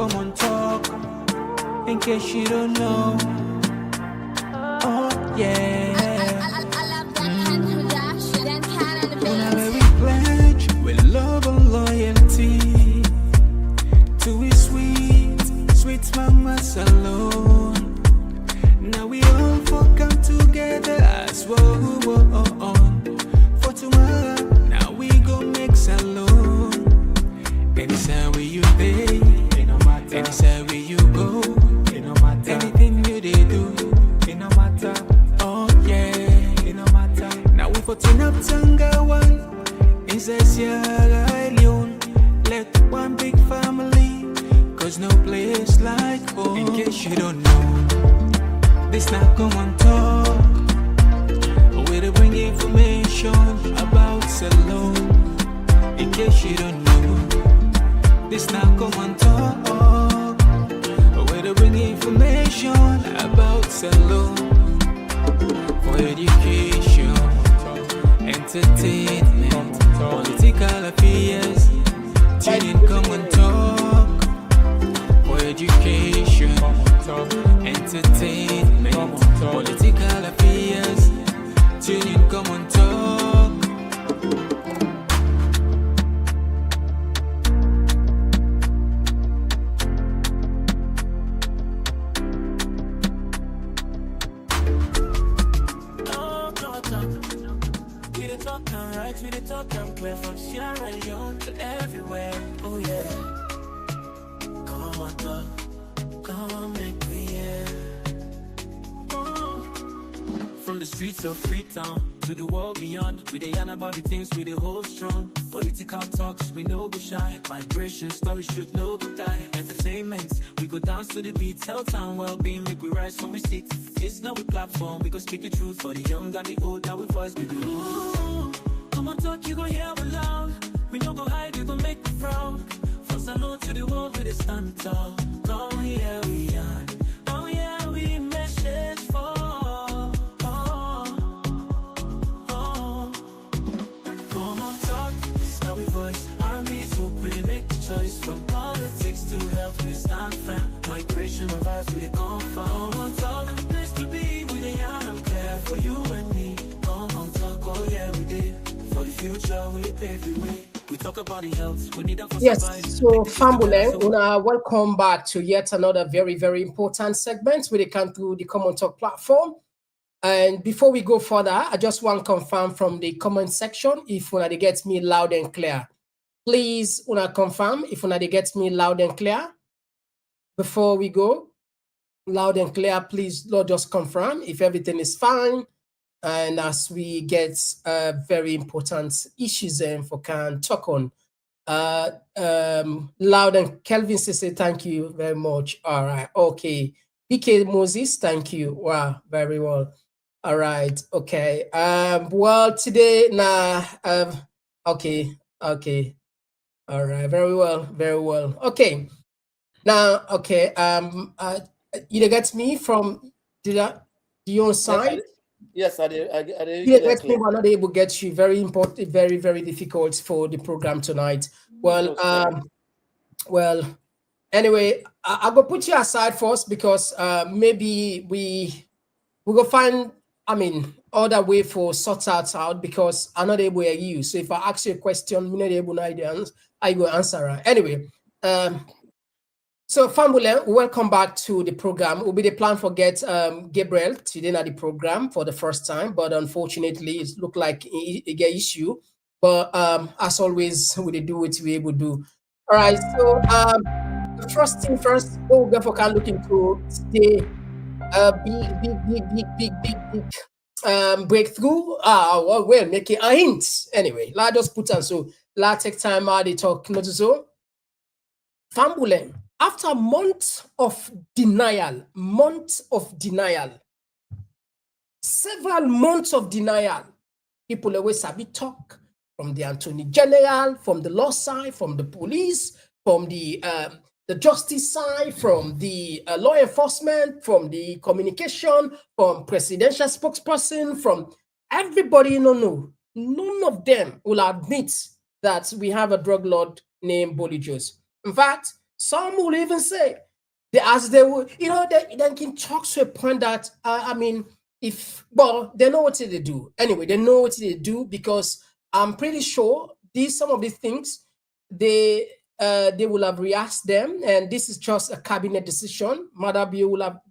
Komon-Tok, in case you don't know. Oh yeah. Whenever we pledge with love and loyalty to his sweet, sweet mamas alone. Now we all come together as one. For tomorrow, now we go make alone. Anytime where you stay, anytime where you go, anything you they do, oh yeah, now we for turn up Tanga one, inside Sierra Leone, let one big family, cause no place like home. In case you don't know, this not Komon-Tok, where they bring information about Salone. In case you don't know, this now Komon-Tok, where they bring information about Salone. For education, entertainment, political affairs, tune in Komon-Tok. For education, entertainment, political affairs, tune in Komon-Tok. We the talk and play from Sierra Leone to everywhere. Oh yeah. Komon-Tok, come on, make me yeah. From the streets of Freetown to the world beyond, we dey yarn about the things we dey hold strong. Political talks, we no go shy. Migration stories should no go die. Entertainment, we go dance to the beat. Health and well-being, make we rise from we sit. It's not a platform, we go speak the truth for the young and the old. Now we voice we do. Komon-Tok, you gon' hear me loud. We no go hide, you gon' make me proud. From Salone to the world, we dey stand tall. Oh yeah, we are. Oh yeah, we message for. Komon-Tok, it's how we voice. Armies hope we make the choice. From politics to health, we stand firm. Migration of us, we dey come from. Komon-Tok, place to be, we dey yarn and care for you and me. Komon-Tok, oh yeah, we did. For the future, we pave the way. We talk about the health. We need that for yes, survival. so Fambule, welcome back to yet another very, very important segment where they come through the Komon-Tok platform. And before we go further, I just want to confirm from the comment section if they get me loud and clear. Please, confirm if they get me loud and clear. Before we go, loud and clear, please, Lord, just confirm if everything is fine. And as we get very important issues for can talk on, Loud and Kelvin say thank you very much. All right, okay. BK Moses, thank you. Wow, very well. All right, okay. Well, today okay. All right, very well. Okay, now, okay. You get me from your side. Yes, I did. Let me not able to get you. Very important, very, very difficult for the program tonight. Well, anyway, I'll go put you aside first because maybe we go find, other way for sort out because I'm not able to hear you. So if I ask you a question, I'm not able to answer, I go answer her. Anyway, so Fambule, welcome back to the program. Will be the plan for get Gabriel today at the program for the first time, but unfortunately it looked like it get issue. But as always, we do what we able to do. All right, so the first thing first, we'll go for can look into the big breakthrough. Well, make it a hint. Anyway, let's just put on so let's take time out to talk. Not so Fambule. After months of denial, several months of denial, people always sabi talk from the Attorney General, from the law side, from the police, from the justice side, from the law enforcement, from the communication, from presidential spokesperson, from everybody. No, none of them will admit that we have a drug lord named Bolle Jos. In fact, Some will even say, as they will, they can talk to a point that, they know what they do. Anyway, they know what they do because I'm pretty sure some of these things, they will have reasked them, and this is just a cabinet decision. Madabi will have,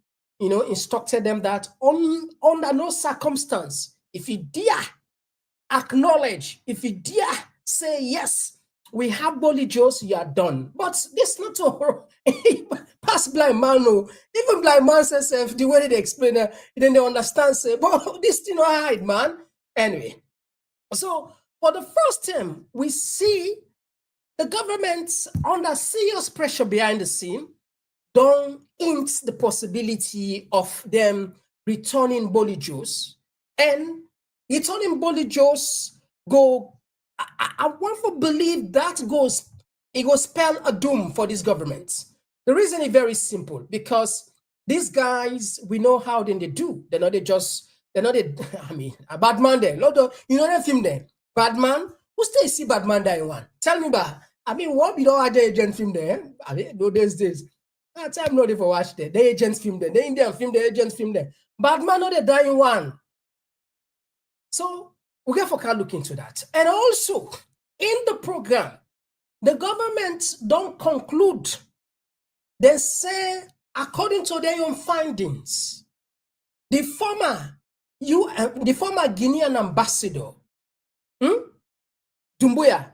instructed them that under no circumstance, if you dare acknowledge, if you dare say yes, we have Bolle Jos, you are done. But this not to pass blind man. No, even blind man says the way they explain it, then they understand. Say, but this thing not hide, man. Anyway, so for the first time, we see the government under serious pressure behind the scene don't hint the possibility of them returning Bolle Jos, and returning Bolle Jos go. I want to believe that it goes spell a doom for this government. The reason is very simple, because these guys, we know how they do. They're not a bad man there. That film there, bad man. Who still see bad man there in one? Tell me about. What we don't have the agent film there? Those days. That time not even watch there. The agents film there. The Indian film, the agents film there. Bad man not they die in one. So we get for look into that. And also, in the program, the government don't conclude. They say, according to their own findings, the former Guinean ambassador, Dumbuya,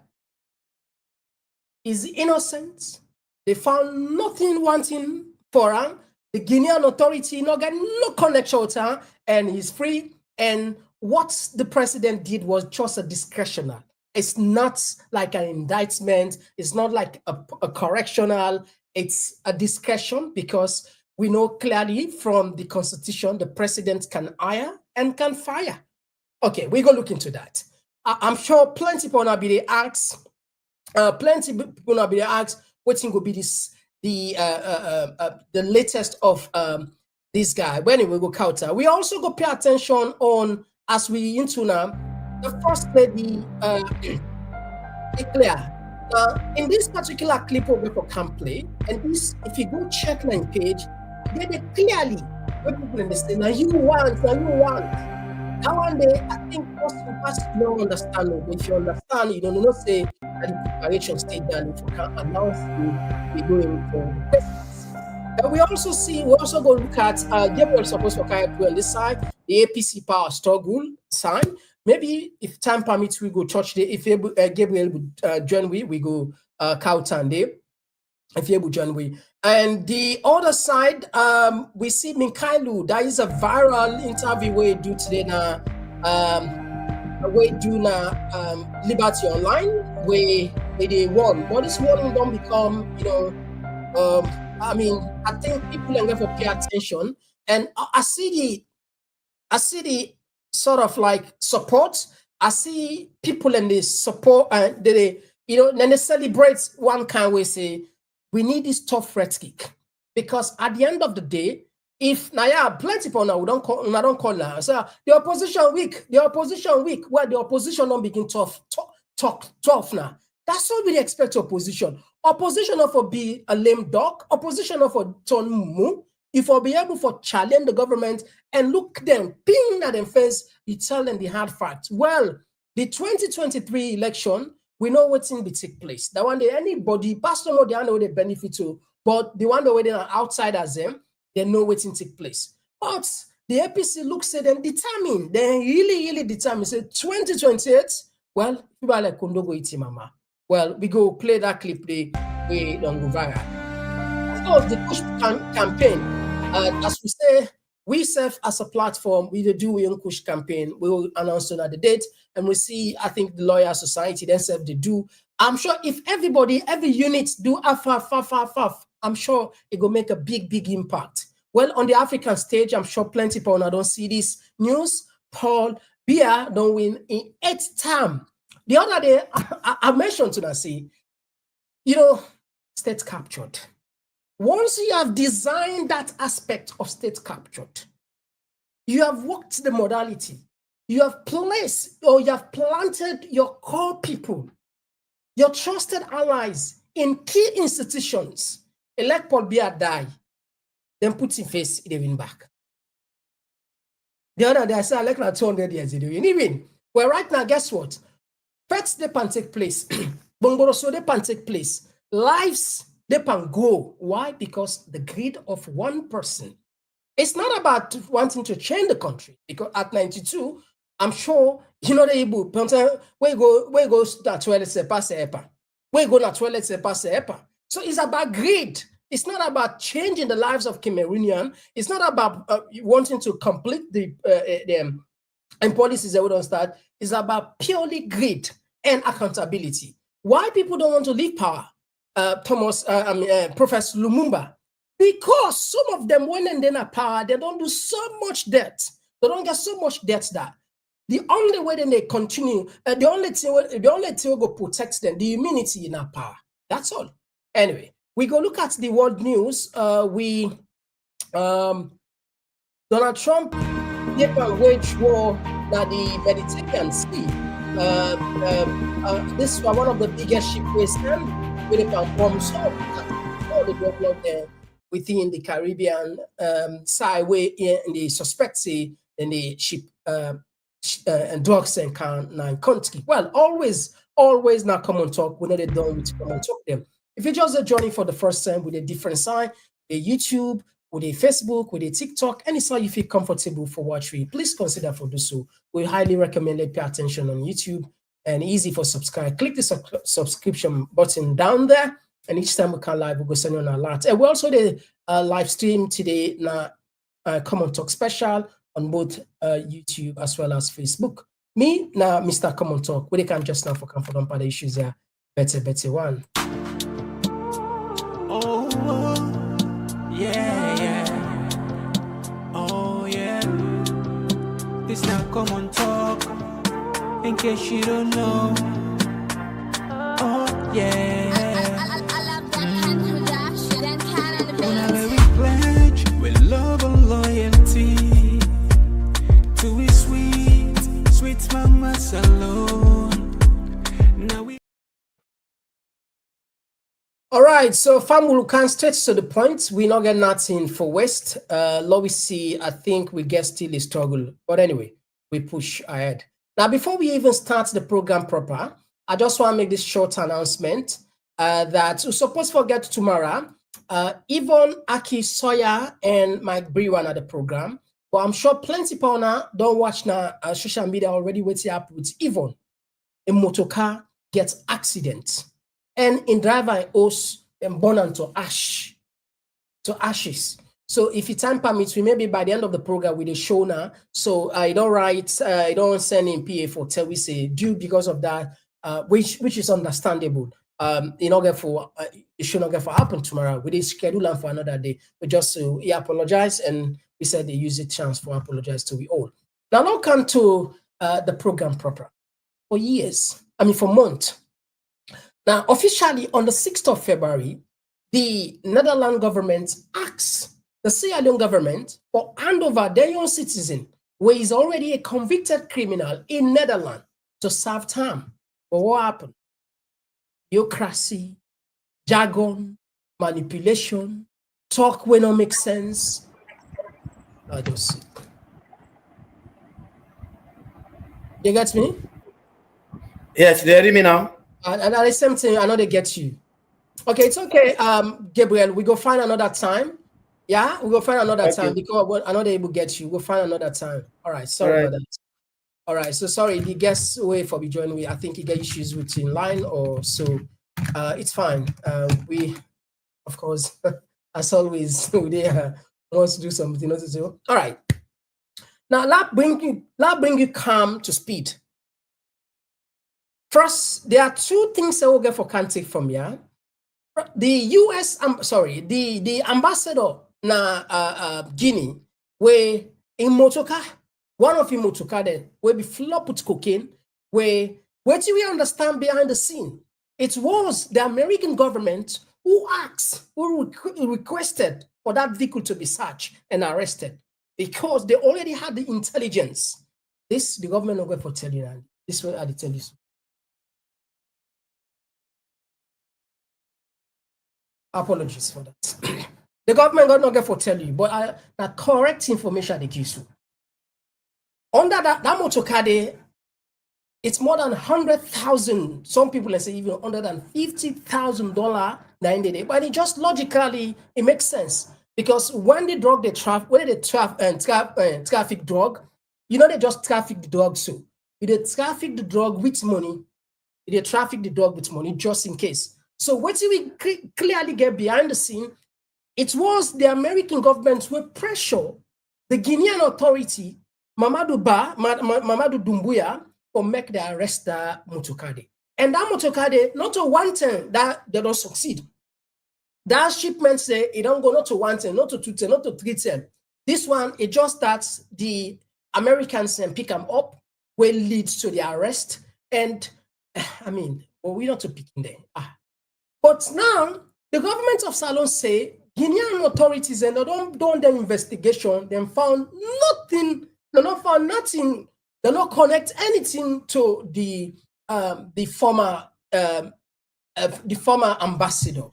is innocent. They found nothing wanting for him. The Guinean authority not got no connection with her, and he's free. And what the president did was just a discretional. It's not like an indictment. It's not like a correctional. It's a discretion, because we know clearly from the Constitution, the president can hire and can fire. Okay, we go look into that. I'm sure plenty people will be asked. Plenty people will be asked what will be the latest of this guy. When we go counter, we also go pay attention on, as we into now, the first lady, clear. In this particular clip of the can play, and this, if you go check my page, they clearly what people understand. Now you want. That one day, I think most of us don't understand. If you understand, you don't know, say that the preparation state done. If you can announce we going for Christmas. And we also go look at Gabriel supposed to carry on this side, the APC power struggle sign. Maybe if time permits, we go touch the. If Gabriel would join, we go Kautan day. If you able to join, we. And the other side, we see Minkailu. That is a viral interview we do today now. We do now Liberty Online, where they won. But this one don't become, I think people are going to pay attention. And I see the sort of like support. I see people in the support, and then they celebrate one kind way, say, we need this tough red kick, because at the end of the day, if plenty people now don't call now. So the opposition weak. Well, the opposition don't begin tough now. That's what we expect opposition. Opposition of be a lame dog. Opposition of a turn moo. If we'll be able to challenge the government and look them, ping at them face, you tell them the hard facts. Well, the 2023 election, we know what's in the take place. The one day anybody, pastor know they know they benefit to, but the one that they are outside as them, they know what's in take place. But the APC looks at them determined. They really determined. Say 2028. Well, people are like Kondogo iti mama. Well, we go play that clip. They don't go viral. Of course, the push campaign. As we say, we serve as a platform. We do we own push campaign. We will announce at the date, and we see. I think the Lawyer Society themselves they do. I'm sure if every unit do far, I'm sure it will make a big impact. Well, on the African stage, I'm sure plenty people now don't see this news. Paul Biya don't win in 8th term. The other day, I mentioned to that, say, state captured. Once you have designed that aspect of state captured, you have worked the modality, you have placed or you have planted your core people, your trusted allies in key institutions, elect Paul Biya die, then put in face, they win back. The other day, I said, elect like 200 years, they win. Well, right now, guess what? Facts, they can take place. Bongoroso, they can take place. Lives, they can go. Why? Because the greed of one person. It's not about wanting to change the country, because at 92, I'm sure you know the Igbo. Where go to toilet se passe epa. Where go to toilet se passe epa. So it's about greed. It's not about changing the lives of Cameroonian. It's not about wanting to complete the and policies that we don't start. It's about purely greed and accountability. Why people don't want to leave power? Professor Lumumba. Because some of them, when they're in power, they don't do so much debt. They don't get so much debt that the only way then they continue, the only thing will go protect them, the immunity in our power. That's all. Anyway, we go look at the world news. Donald Trump gave a wage war that the Mediterranean Sea. This was one of the biggest shipways with a bomb. So all the development there within the Caribbean sideway in the suspect in the ship and drugs and country. Well, always now Komon-Tok. We're not done with Komon-Tok them. If you're just joining for the first time with a different side, a YouTube, with a Facebook, with a TikTok, any side you feel comfortable for watching, please consider for do so. We highly recommend that pay attention on YouTube and easy for subscribe. Click the subscription button down there. And each time we come live, we'll go send you an alert. And we also did a live stream today, now Komon-Tok special on both YouTube as well as Facebook. Me, now Mr. Komon-Tok, we can just now for comfort on the issues here. Better one. Oh, yeah. Oh, yeah. This now Komon-Tok. In case you don't know. Oh, yeah. With love and loyalty to his sweet mama alone. Now we. All right, so family can straight to the point. We not get nothing for West. We see, I think we get still a struggle. But anyway, we push ahead. Now, before we even start the program proper, I just want to make this short announcement that we're supposed to forget tomorrow. Yvonne, Aki, Sawyer, and Mike Brewan at the program. But I'm sure plenty people now don't watch now social media already waiting up with Yvonne. A motor car gets accident. And in driver host and burn into ashes. So if you time permits, we maybe by the end of the program with the show now. So I don't write, I don't send in PA for tell we say due because of that, which is understandable. It should not get for happen tomorrow. We did schedule them for another day. But just so he apologized and we said they use the chance for apologize to we all. Now come to the program proper. For years, for months. Now officially on the 6th of February, the Netherlands government asks the Sierra Leone government for handover their own citizen, where he's already a convicted criminal in Netherlands, to serve time. But what happened? Bureaucracy, jargon, manipulation, talk when don't make sense. I just see. You get me? Yes, they hear me now. And at the same time, I know they get you. Okay, it's okay. Gabriel, we go find another time. Yeah, we go find another time because I know they will get you. We'll find another time. All right, sorry about that. All right, so sorry, the guest way for me joining me. I think he got issues with in line or so. It's fine. We, of course, as always, we wants to do something else to do. All right. Now, that bring you calm to speed. First, there are two things that we'll get for can't take from here. The U.S. the ambassador na Guinea, where in Motoka, one of the Motoka then, where be flop with cocaine, where do we understand behind the scene? It was the American government who requested for that vehicle to be searched and arrested because they already had the intelligence. This, the government not going for tell you that. This way I tell you. Apologies for that. The government got not get for tell you, but the correct information they give you. Under that motokade, it's more than 100,000. Some people say even $150,000 day. But it just logically it makes sense because when they traffic drug, they just traffic the drug. So they traffic the drug with money. They traffic the drug with money just in case. So what we clearly get behind the scene, it was the American government who pressure the Guinean authority, Mamadou Doumbouya, for make the arrest that Motokade. And that Motokade, not to one time that they don't succeed. That shipment say it don't go not to 110, not to 210, not to 310. This one, it just starts the Americans and pick them up, will lead to the arrest. And we're not to pick them. But now the government of Salon say Guinean authorities and they don't do their investigation, they found nothing, they not found nothing, they not connect anything to the former ambassador.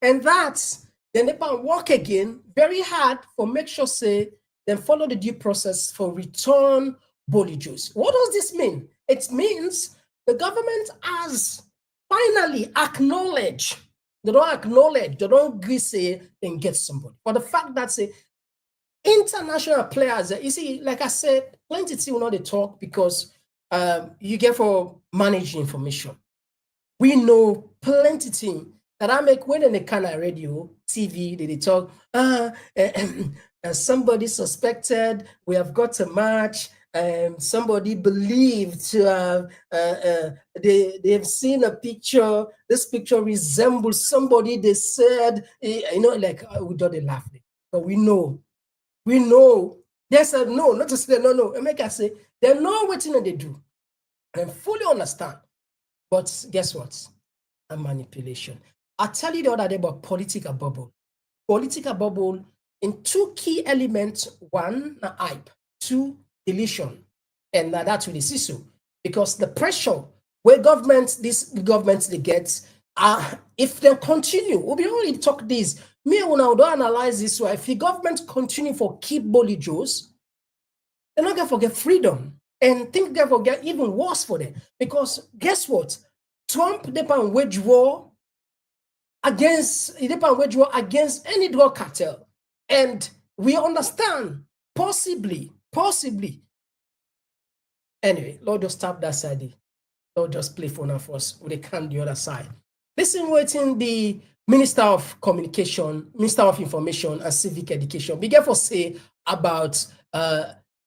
And that's then they can work again very hard for make sure say then follow the due process for return Bolle Jos. What does this mean? It means the government has finally acknowledged. They don't acknowledge, they don't agree, say, then get somebody. For the fact that, say, international players, you see, like I said, plenty will not they talk because you get for managing information. We know plenty thing that I make when in the kind of radio, TV, they talk, somebody suspected, we have got a match, somebody believed they've seen a picture. This picture resembles somebody. They said, we don't laugh. But we know. They said no, not to say no. And make us say they know what they do, and fully understand. But guess what? A manipulation. I tell you the other day about political bubble. Political bubble in two key elements: one, hype; two, deletion, and that's with the CISO. Because the pressure where these governments they get, if they continue, we already talk this. Me when I don't analyze this, so if the government continue for keep Bolle Jos, they're not gonna forget freedom, and think they're gonna get even worse for them. Because guess what? Trump depend wage war against any drug cartel, and we understand possibly. Anyway, Lord just tap that side. Lord just play for now for us. We can the other side. Listen, waiting the Minister of Communication, Minister of Information and Civic Education. Be careful say about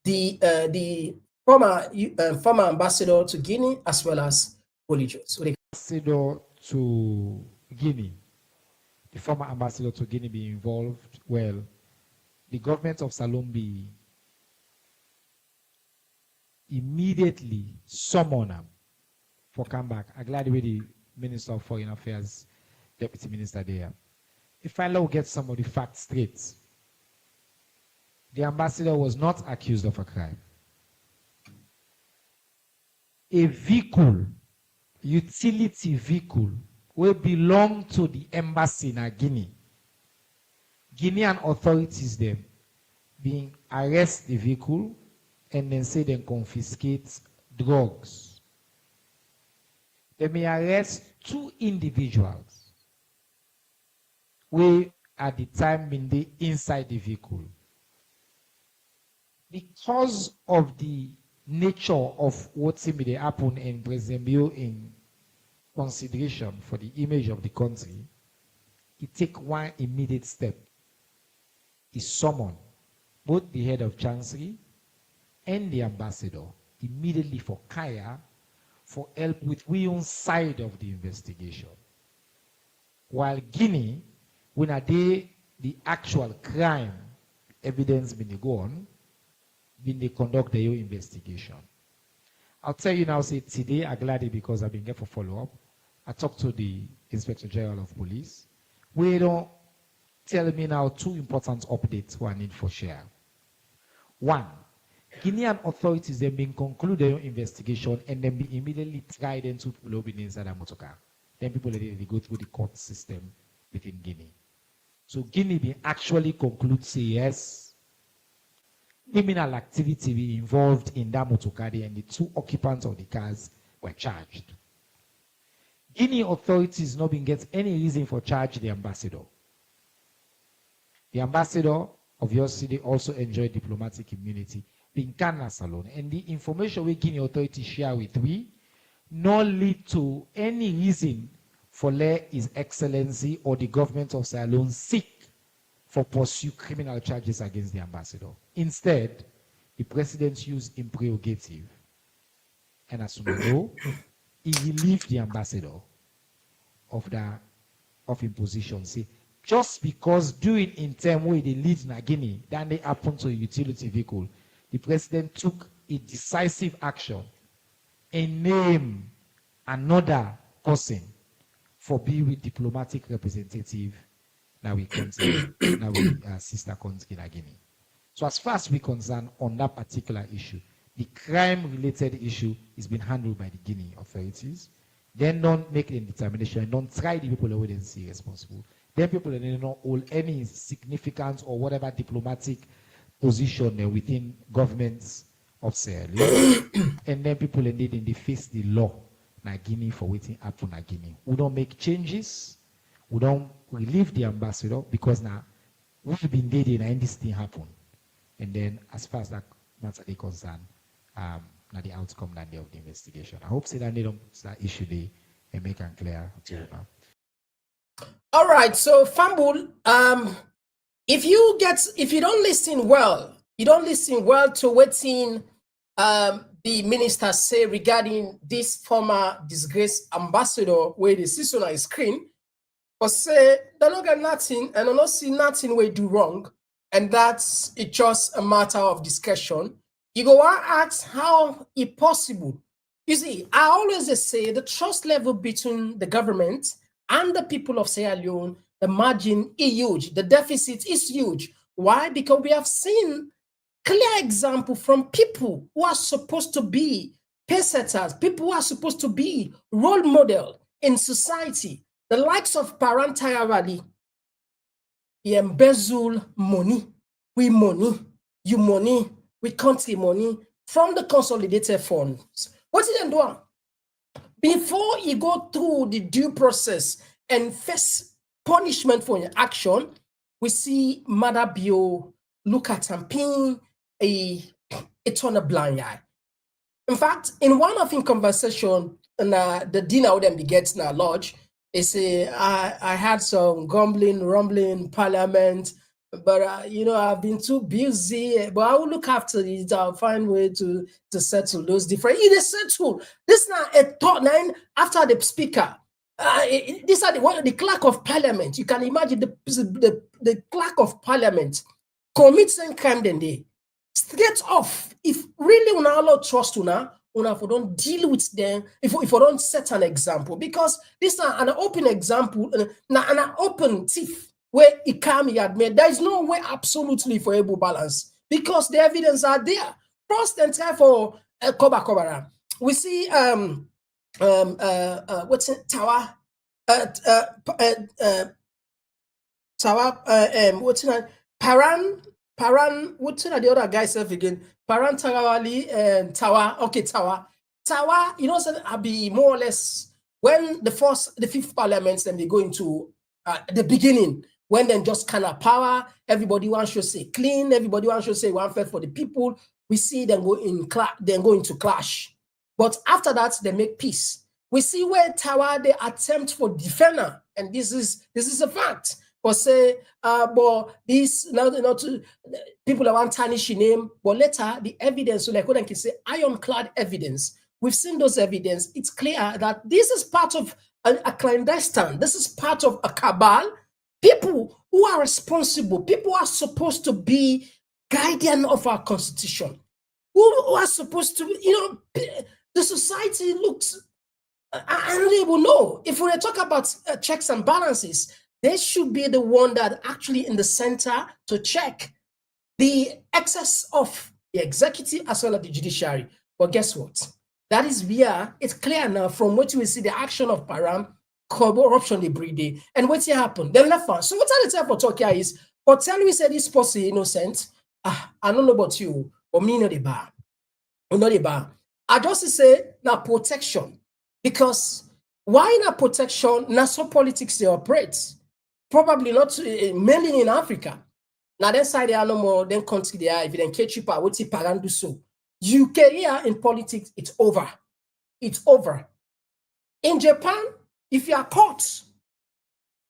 the former ambassador to Guinea as well as Bolle Jos. Ambassador to Guinea, the former ambassador to Guinea be involved. Well, the government of Salombi immediately summon him for come back. I'm glad the way the Minister of Foreign Affairs, Deputy Minister there. If I will get some of the facts straight, the ambassador was not accused of a crime. A vehicle, utility vehicle, will belong to the embassy in Guinea. Guinean authorities then being arrest the vehicle and then say they confiscate drugs. They may arrest two individuals who at the time been the inside the vehicle. Because of the nature of what may happen in Brazil in consideration for the image of the country, it take one immediate step. He summon both the head of Chancery and the ambassador immediately for Kaya for help with we own side of the investigation. While Guinea, when the actual crime evidence been go on, when they conduct their own investigation. I'll tell you now, say today I'm glad because I've been here for follow-up. I talked to the Inspector General of Police. We don't tell me now two important updates who I need for share. One, Guinean authorities then been conclude their investigation and then be immediately tried and to people inside a motor car. Then people they go through the court system within Guinea. So Guinea be actually conclude say yes, criminal activity be involved in that motorcade and the two occupants of the cars were charged. Guinea authorities not been get any reason for charge the ambassador. The ambassador of your city also enjoyed diplomatic immunity, being canvas alone. And the information we Guinea authorities share with we not lead to any reason for let His Excellency or the government of Sierra Leone seek for pursue criminal charges against the ambassador. Instead, the president used in prerogative, and as you know, he relieved the ambassador of imposition. See, just because doing in term way they lead in Guinea, then they happen to a utility vehicle, the president took a decisive action and named another person for being with diplomatic representative now we consider now we sister country in Guinea. So as far as we concerned on that particular issue, the crime-related issue is being handled by the Guinea authorities. Then don't make any determination, don't try the people who didn't see responsible. Then people that don't hold any significant or whatever diplomatic position within governments of Sierra Leone. And then people indeed in the face the law na Guinea for waiting happen na Guinea. We don't make changes, we don't relieve the ambassador because now we've been dating and this thing happen. And then as far as that matter is concerned, now the outcome that day of the investigation. I hope that they don't put that issue there and make it clear. All right, so Fambul, if you don't listen well, to waiting the minister say regarding this former disgraced ambassador where the season on his screen, but say they don't get nothing and don't see nothing we do wrong, and that's it just a matter of discussion. You go and ask how it possible. You see, I always say the trust level between the government and the people of Sierra Leone, the margin is huge. The deficit is huge. Why? Because we have seen clear example from people who are supposed to be pace-setters, people who are supposed to be role model in society. The likes of Parantayarali, he embezzle money, we money, you money, we country money from the consolidated funds. What did they do? Before you go through the due process and face punishment for your action, we see Madabio look at something, a turn a blind eye. In fact, in one of in conversation, the dinner with them begets in our lodge, they say, I had some rumbling parliament, but I've been too busy, but I will look after it. I'll find a way to settle those different. It is settled. This is not a thought nine after the speaker. These are the clerk of parliament. You can imagine the clerk of parliament commits some crime then they straight off. If really una allow trust una if we don't deal with them, if we don't set an example, because this is an open example, an open thief where it can be admitted. There is no way absolutely for able balance because the evidence are there. First and try for Kobara. We see what's it, Tower what's it, Paran, what's the other guy self again? Paran Tarawali and Tawa. Okay, Tawa. Tawa, I'll be more or less when the fifth parliament, then they go into the beginning, when then just kind of power, everybody wants to say clean, everybody wants to say one fair for the people. We see them go into clash. But after that, they make peace. We see where Tawa they attempt for defender, and this is a fact. But say, but this now people that want tarnish name, but later the evidence, so like what I can say, ironclad evidence. We've seen those evidence. It's clear that this is part of a clandestine. This is part of a cabal. People who are responsible, people who are supposed to be guardian of our constitution, who are supposed to, the society looks. I don't even know if we talk about checks and balances. They should be the one that actually in the center to check the excess of the executive as well as the judiciary. But guess what? That is where it's clear now from what we see the action of Param. corruption they breed, and what's happen? Then left one. So what I tell for Turkey is, but tell me say this person innocent. I don't know about you, or me not the bar. Not the bar. I just say now protection. Because why not protection? Now some politics they operate. Probably not mainly in Africa. Now that side they are no more than country they are. If you then catch you what you do so. UK here in politics, it's over. It's over. In Japan, if you are caught,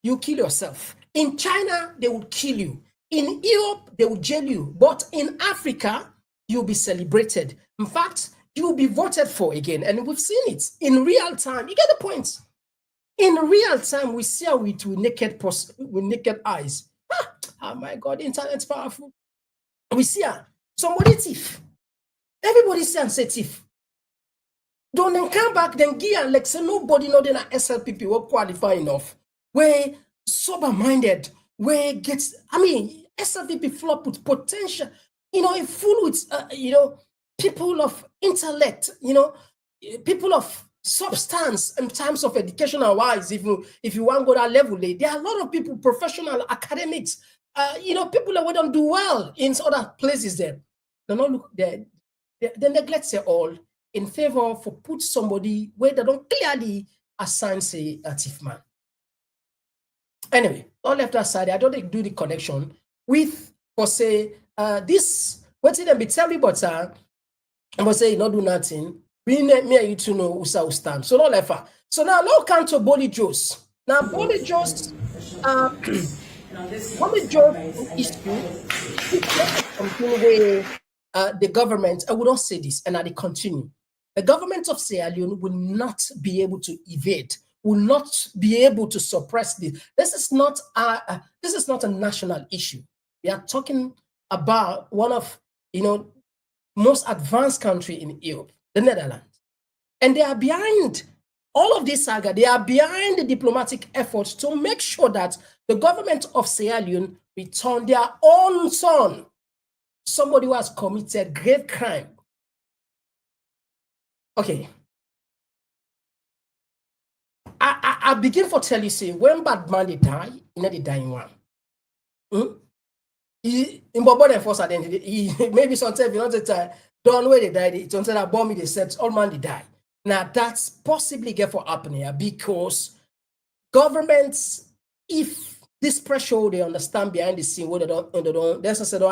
you kill yourself. In China, they will kill you. In Europe, they will jail you. But in Africa, you'll be celebrated. In fact, you will be voted for again. And we've seen it in real time. You get the point? In real time, we see how it with naked eyes. Oh my God, internet's powerful. We see her. Somebody thief. Everybody say and say thief. Don't then come back, then gear and like say nobody know then SLPP will qualify enough. Where sober-minded, where gets, I mean, SLPP flop with potential, full with, people of intellect, people of substance in terms of educational wise. If you want to go that level, there are a lot of people, professional academics, people that don't do well in other places there. They don't look there. They neglect it all in favor for put somebody where they don't clearly assign say a thief man. Anyway, all left aside, I don't do the connection with for say this. What's it be tell me but I must say not do nothing. Me and you to know who stand. So not left. So now come to Bolle Jos. Now Bolle Jos Bolle Jos issue something where the government, I would not say this, and I continue. The government of Sierra Leone will not be able to evade, will not be able to suppress this. This is not a national issue. We are talking about one of most advanced country in Europe, the Netherlands, and they are behind all of this saga. They are behind the diplomatic efforts to make sure that the government of Sierra Leone return their own son, somebody who has committed grave crime. Okay. I begin for tell you, say, when bad man they die, they die in one. In Bobo first identity, maybe sometimes you know that don't where they died, it's until that bomb they said all man they die. Now that's possibly get for happening here because governments, if this pressure they understand behind the scene, what they don't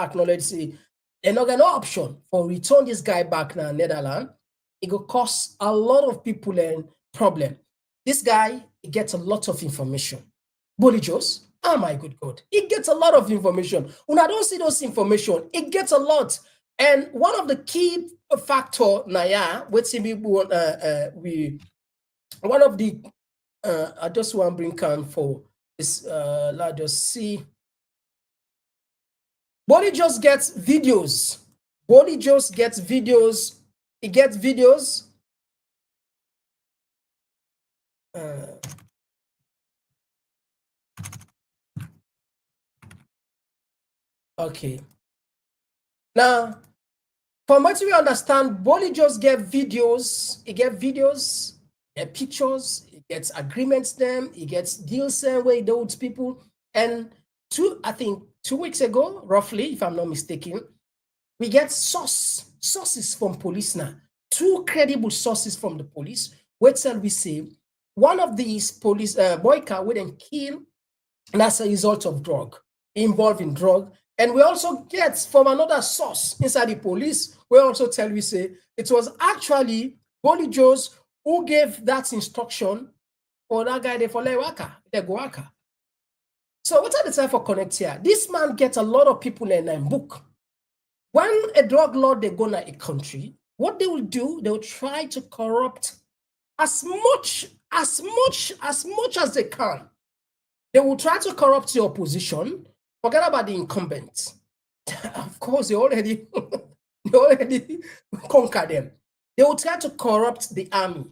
acknowledge, see, they're not got no option for return this guy back now in Netherlands. It will cost a lot of people a problem. This guy gets a lot of information. Bolle Jos, oh my good God, it gets a lot of information. When I don't see those information, it gets a lot. And one of the key factor, Naya, which one of the I just want to bring can for this. Let's just see. Bolle Jos gets videos. Bolle Jos gets videos. He gets videos. Okay. Now, from what we understand, Bolle Jos get videos. He get videos, he get pictures, he gets agreements them, he gets deals where he does people. And I think 2 weeks ago, roughly, if I'm not mistaken, we get sources from police now. 2 credible sources from the police. What shall we say? One of these police boyka would then kill, and that's a result of drug, involved in drug. And we also get from another source inside the police, we also tell we say it was actually Bolle Jos who gave that instruction for that guy there for the Goaka. So what are the time for connect here? This man gets a lot of people in a book. When a drug lord they go to a country, what they will do, they will try to corrupt as much as they can. They will try to corrupt the opposition. Forget about the incumbents. Of course, they already conquered them. They will try to corrupt the army,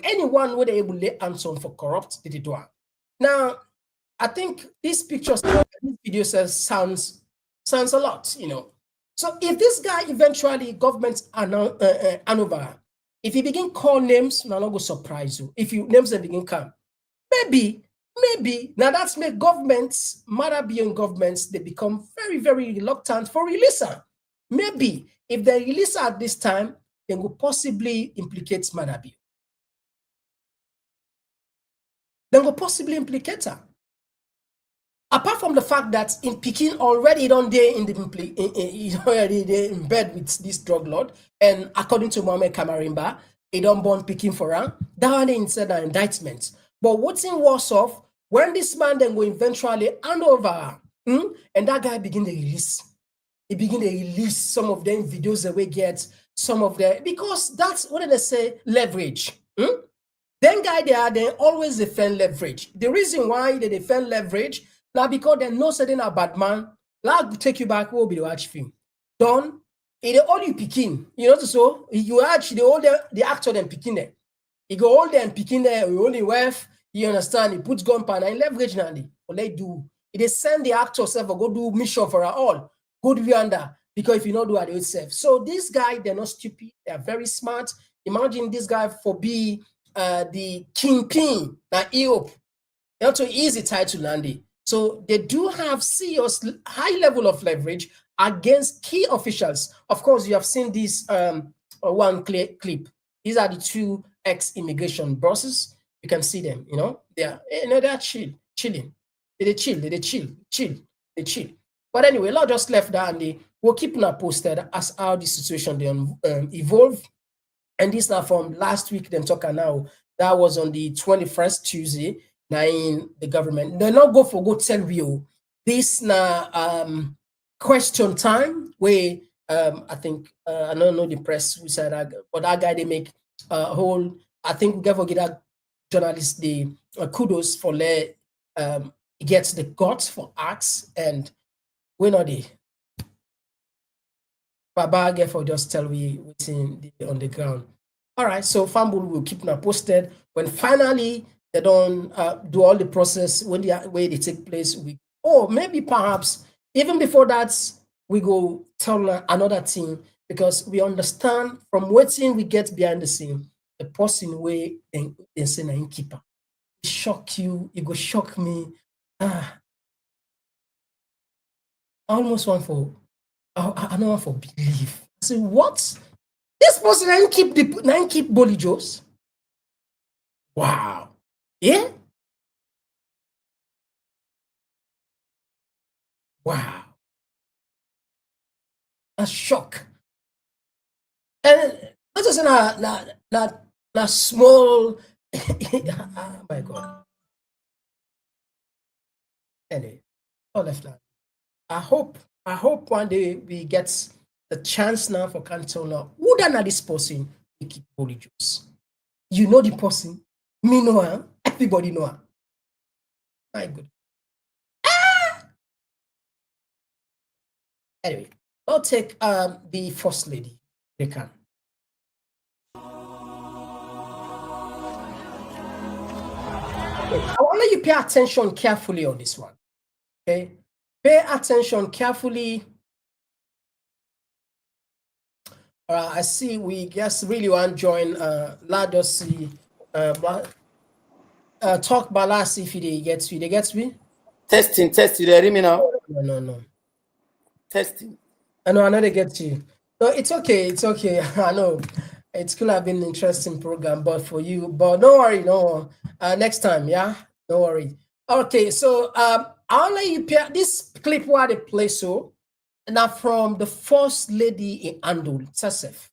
anyone who they able to lay hands on for corrupt the do. Now, I think this picture, this video sounds a lot, So if this guy eventually government handover, If you begin call names, now not go surprise you. If you names them begin come, maybe now that's make governments, matter beyond governments, they become very, very reluctant for releaser. Maybe if they release her at this time, they will possibly implicate Madabi. They will possibly implicate her. Apart from the fact that in Peking already don't they in bed with this drug lord, and according to Mohammed Kamarimba, he don't born Peking for her. That one inside an indictment. But what's in worse off when this man then will eventually hand over, and that guy begin to release. He begin to release some of them videos that we get, some of them, because that's what they say, leverage. Then guy they always defend leverage. The reason why they defend leverage now because they know certain a bad man, like take you back, will be the watch film. Done. It all you picking, so you actually all the actor them picking there. You go all them picking there, you only wife, you understand, he puts gun pan and leverage nandy. Or they do. They send the actor self or go do mission for all. Good Vianda, because if you not do it yourself. So this guy, they're not stupid, they're very smart. Imagine this guy for be the kingpin that Europe. Also easy title Landy. So they do have serious high level of leverage against key officials. Of course, you have seen this one clip. These are the two ex-immigration bosses. You can see them, they're chilling. They chill. But anyway, Lord just left that and we'll keep now posted as how the situation then evolve. And this now from last week, them talking now. That was on the 21st Tuesday. Now in the government, they not go tell you this now question time where I think I don't know the press who said that, but that guy they make a whole. I think we never get that journalist the kudos for let he gets the guts for acts and we know the Baba get for just tell we what's on the ground. All right, so Fambul will keep now posted when finally they don't do all the process when they take place. Or maybe perhaps even before that we go tell another thing because we understand from waiting we get behind the scene the person way and say na keeper. It shock you, it go shock me. I almost want for I don't want for believe. I say what? This person ain't keep Bolle Jos. Wow. Yeah. Wow. A shock. And that's just not small. Oh my God. Anyway, all left that. I hope one day we get the chance now for Cantona. Who done this person? We keep Bolle Jos. You know the person. Me know her. Everybody know her. My good. Anyway, I'll take the first lady. They can. I want you pay attention carefully on this one. Okay, pay attention carefully. I see we just really want to join Ladosi talk balas if they gets me. Testing, they hear me now? No. Testing. I know they get you. No, it's okay. I know it could have been an interesting program, but for you, but don't worry, no. Next time, yeah, don't worry. Okay, so I'll let you pair this clip where they play so now from the first lady in Andul, Tsasef.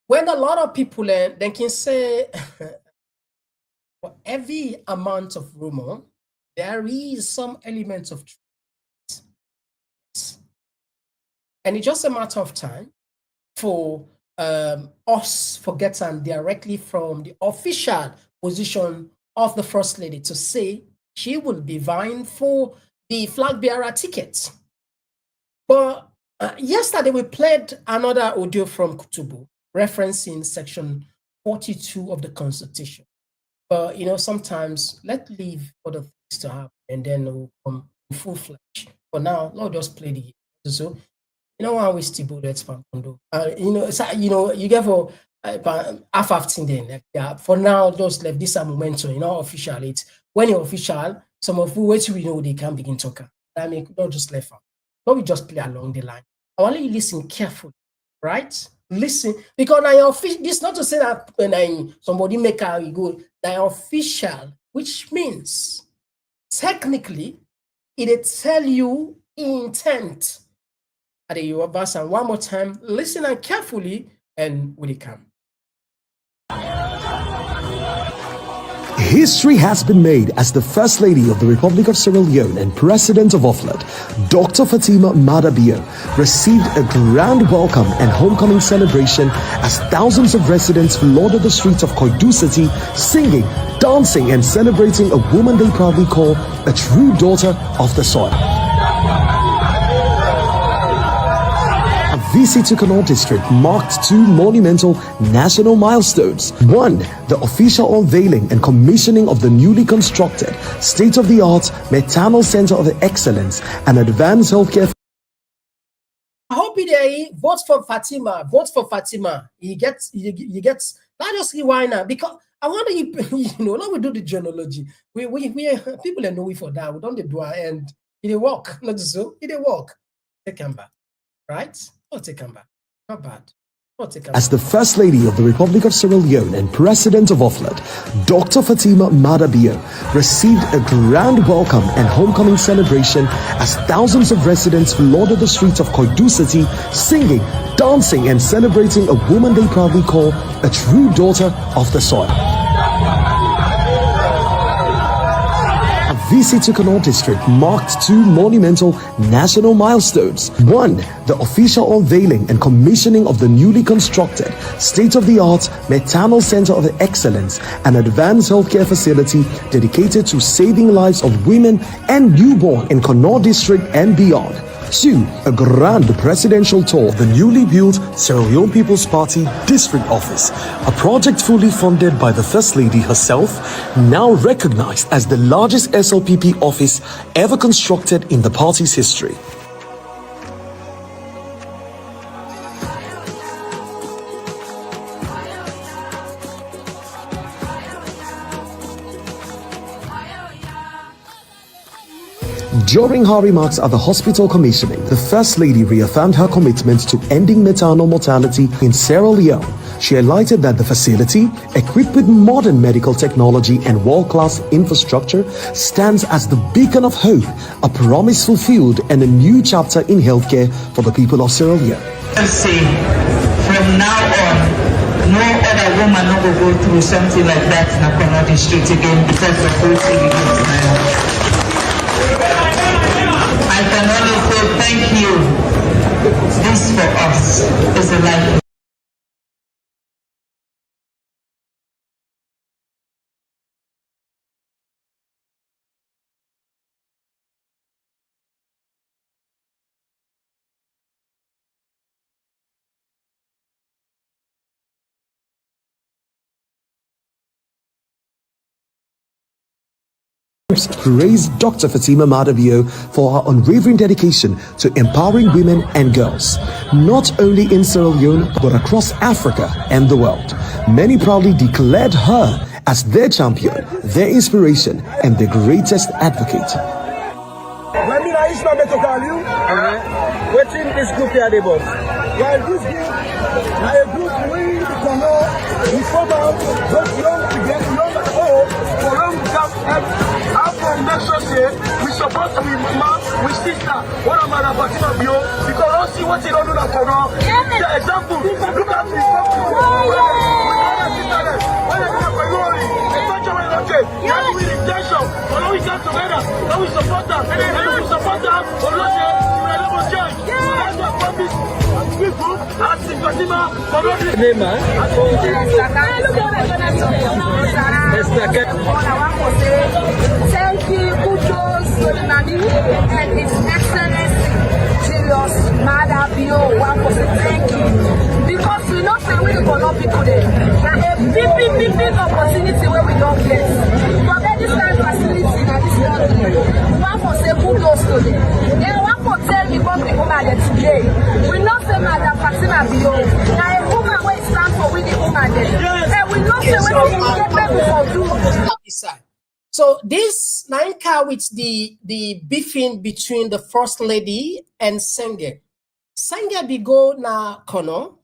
When a lot of people they can say for every amount of rumor, there is some elements of truth. And it's just a matter of time for us for getting directly from the official position of the First Lady to say she will be vying for the flag bearer ticket. But yesterday we played another audio from Kutubu referencing section 42 of the Constitution. But, sometimes let's leave other things to happen and then we'll come in full fledged. For now, Lord, just play the so. Why we still that's you get for half thing then. Like, yeah, for now, just left this a momentum, official. It's when you're official, some of who we know they can begin talking. I mean, not just left out. But we just play along the line. I want you to listen carefully, right? Listen, because now your official, this not to say that when somebody make a go, now official, which means technically it tell you intent. At the verse and one more time, listen and carefully, and will it come. History has been made as the First Lady of the Republic of Sierra Leone and President of Offlet, Dr. Fatima Madabio, received a grand welcome and homecoming celebration as thousands of residents flooded the streets of Koidu City, singing, dancing, and celebrating a woman they proudly call a true daughter of the soil. VC Tucano district marked two monumental national milestones. One, the official unveiling and commissioning of the newly constructed state-of-the-art Maternal Center of Excellence and Advanced Healthcare. I hope he votes for Fatima. Votes for Fatima. He gets. Not just why now, because I wonder if now we do the genealogy. We people that know we for that. We don't do it, and it work. Not so. It work. Take him back, right? I'll take him back. Not bad. As the First Lady of the Republic of Sierra Leone and President of Offlet, Dr. Fatima Madabio received a grand welcome and homecoming celebration as thousands of residents flooded the streets of Koidu City, singing, dancing, and celebrating a woman they proudly call a true daughter of the soil. VC Tucano district marked two monumental national milestones. One, the official unveiling and commissioning of the newly constructed state-of-the-art Maternal Center of Excellence and Advanced Healthcare Facility dedicated to saving lives of women and newborn in Komon-Tok district and beyond. 2. A grand presidential tour of the newly built Sierra Leone People's Party district office, a project fully funded by the First Lady herself, now recognized as the largest SLPP office ever constructed in the party's history. During her remarks at the hospital commissioning, the First Lady reaffirmed her commitment to ending maternal mortality in Sierra Leone. She highlighted that the facility, equipped with modern medical technology and world-class infrastructure, stands as the beacon of hope, a promise fulfilled, and a new chapter in healthcare for the people of Sierra Leone. Say, from now on, no other woman will go through something like that in a Komon-Tok district again because of what we do now. I can only say thank you. This for us is a life. Praised Dr. Fatima Madabio for her unwavering dedication to empowering women and girls, not only in Sierra Leone but across Africa and the world. Many proudly declared her as their champion, their inspiration, and their greatest advocate. Waiting this group here, the boss. While this group, a group we can know, we come out, but young to get young at all, for long to come and our foundation say, we support with mom, with sister, what am I about to do? Because don't see what you don't do that for now. The example, look at this country. That's with intention, but now we come together, now we support them, and then we support them, but not yet, we will never change. That's what promise. People, asking Fatima, for not this name, man. Thank you, kudos to the Nani and His Excellency, Julius Madabio. Thank you. Because we know that we cannot be today. There is a big opportunity where we don't get. But this kind of facility in this country, one for say kudos to them. Then one for tell the public woman that today, we know say Madam Fatima Bio. Now a woman where it stands for with the woman So this nine car with the beefing between the first lady and Senge. Senge be go na kono.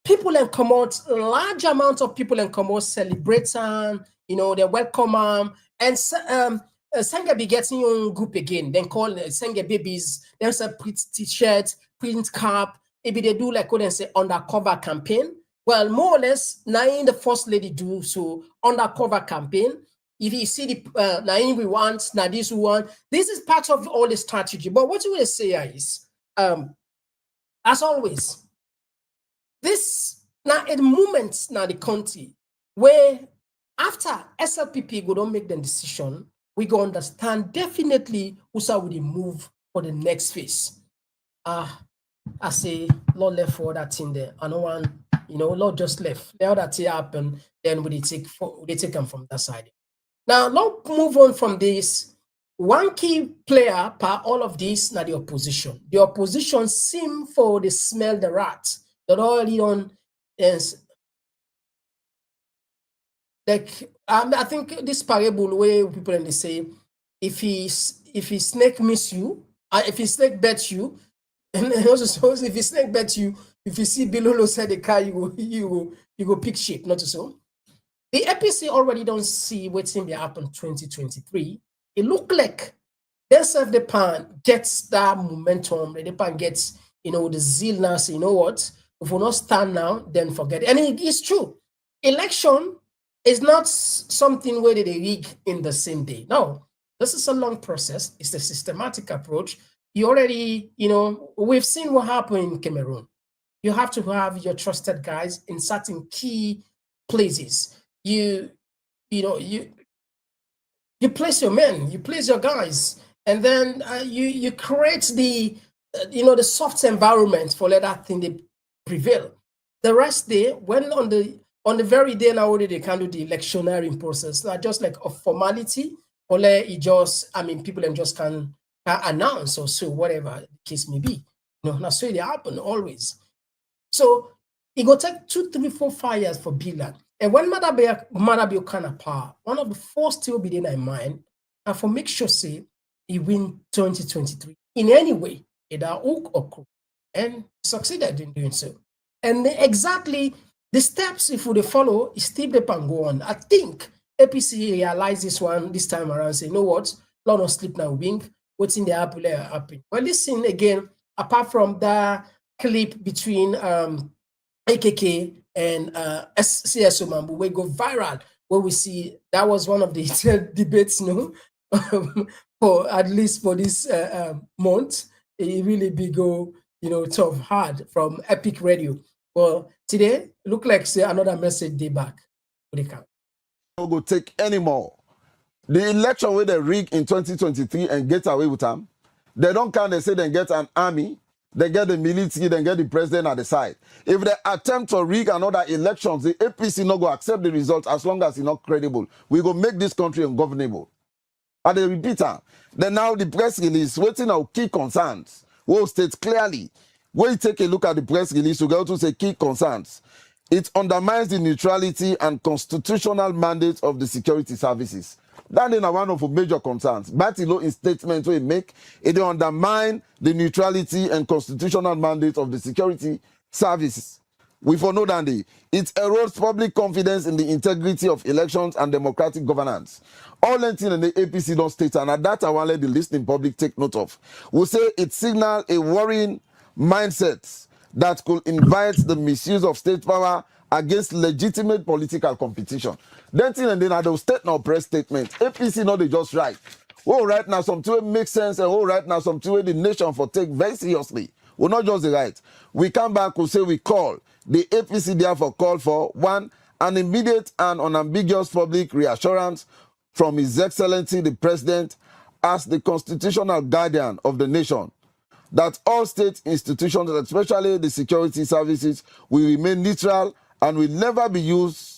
People in Komot, large amount of people in Komot celebrate they welcome and Senge be getting on group again. Then call Senge babies. Then say print t-shirt, print cap. Maybe they do like what they say undercover campaign. Well, more or less, Nain the first lady do so undercover campaign. If you see the Nain we want, now this we want. This is part of all the strategy. But what you will say is, as always, this now at moments now the country where after SLPP go don't make the decision, we go understand definitely USA will move for the next phase. I say Lord left for that thing there. I know one, Lord just left. The other thing happened, then we take them from that side. Now, let's move on from this. One key player per all of this now the opposition. The opposition seem for they smell the rat. That already on is like I think this parable where people and they say if he snake miss you, if he snake bet you, and also suppose if he snake bet you, if you see below side the car, you go pick shape, not so. The APC already don't see what's in the happen 2023. It look like they serve the pan gets that momentum, the pan gets the zeal now, say, you know what? If we not stand now, then forget it. And it is true. Election is not something where they rig in the same day. No, this is a long process. It's a systematic approach. You already, we've seen what happened in Cameroon. You have to have your trusted guys in certain key places. You place your men, you place your guys, and then you create the soft environment for let that thing they prevail. The rest day, when on the very day now they can do the electioneering process, not just like a formality, or let it just people and just can announce or so whatever the case may be. That's so they happen always. So it go take 2, 3, 4, 5 years for Bilan. And when Madabio kind of power, one of the first still be in my mind, and for make sure say he win 2023 in any way, either hook or crook, and succeeded in doing so. And exactly the steps if we follow is still the pan go on. I think APC realized this one this time around, say, you know what, lot of sleep now wink, what's in the apple happen. Well, listen again, apart from that clip between AKK and CSO Mambu, we go viral, where we see that was one of the debates, for at least for this month. It really be go, tough hard from Epic Radio. Well, today look like say another message day back. Don't go take anymore. The election where they rig in 2023 and get away with them, they don't count. They say they get an army. They get the military, then get the president at the side. If they attempt to rig another elections, the APC not go accept the results as long as it's not credible. We go make this country ungovernable. And they repeat that. Then now the press release, waiting our key concerns, will state clearly. When you take a look at the press release, you go to say key concerns. It undermines the neutrality and constitutional mandate of the security services. That is one of the major concerns. But in statements we make, it undermine the neutrality and constitutional mandate of the security services. We know that it erodes public confidence in the integrity of elections and democratic governance. All anything in the APC don't state, and at that I want to let the listening public take note of. We say it signals a worrying mindset that could invite the misuse of state power against legitimate political competition. Then I don't state now press statement. APC not they just right. Oh, right now something makes sense, and oh, right now something the nation for take very seriously. We're not just the right. We come back, we say we call. The APC therefore call for 1, an immediate and unambiguous public reassurance from His Excellency the President as the constitutional guardian of the nation, that all state institutions, especially the security services, will remain neutral and will never be used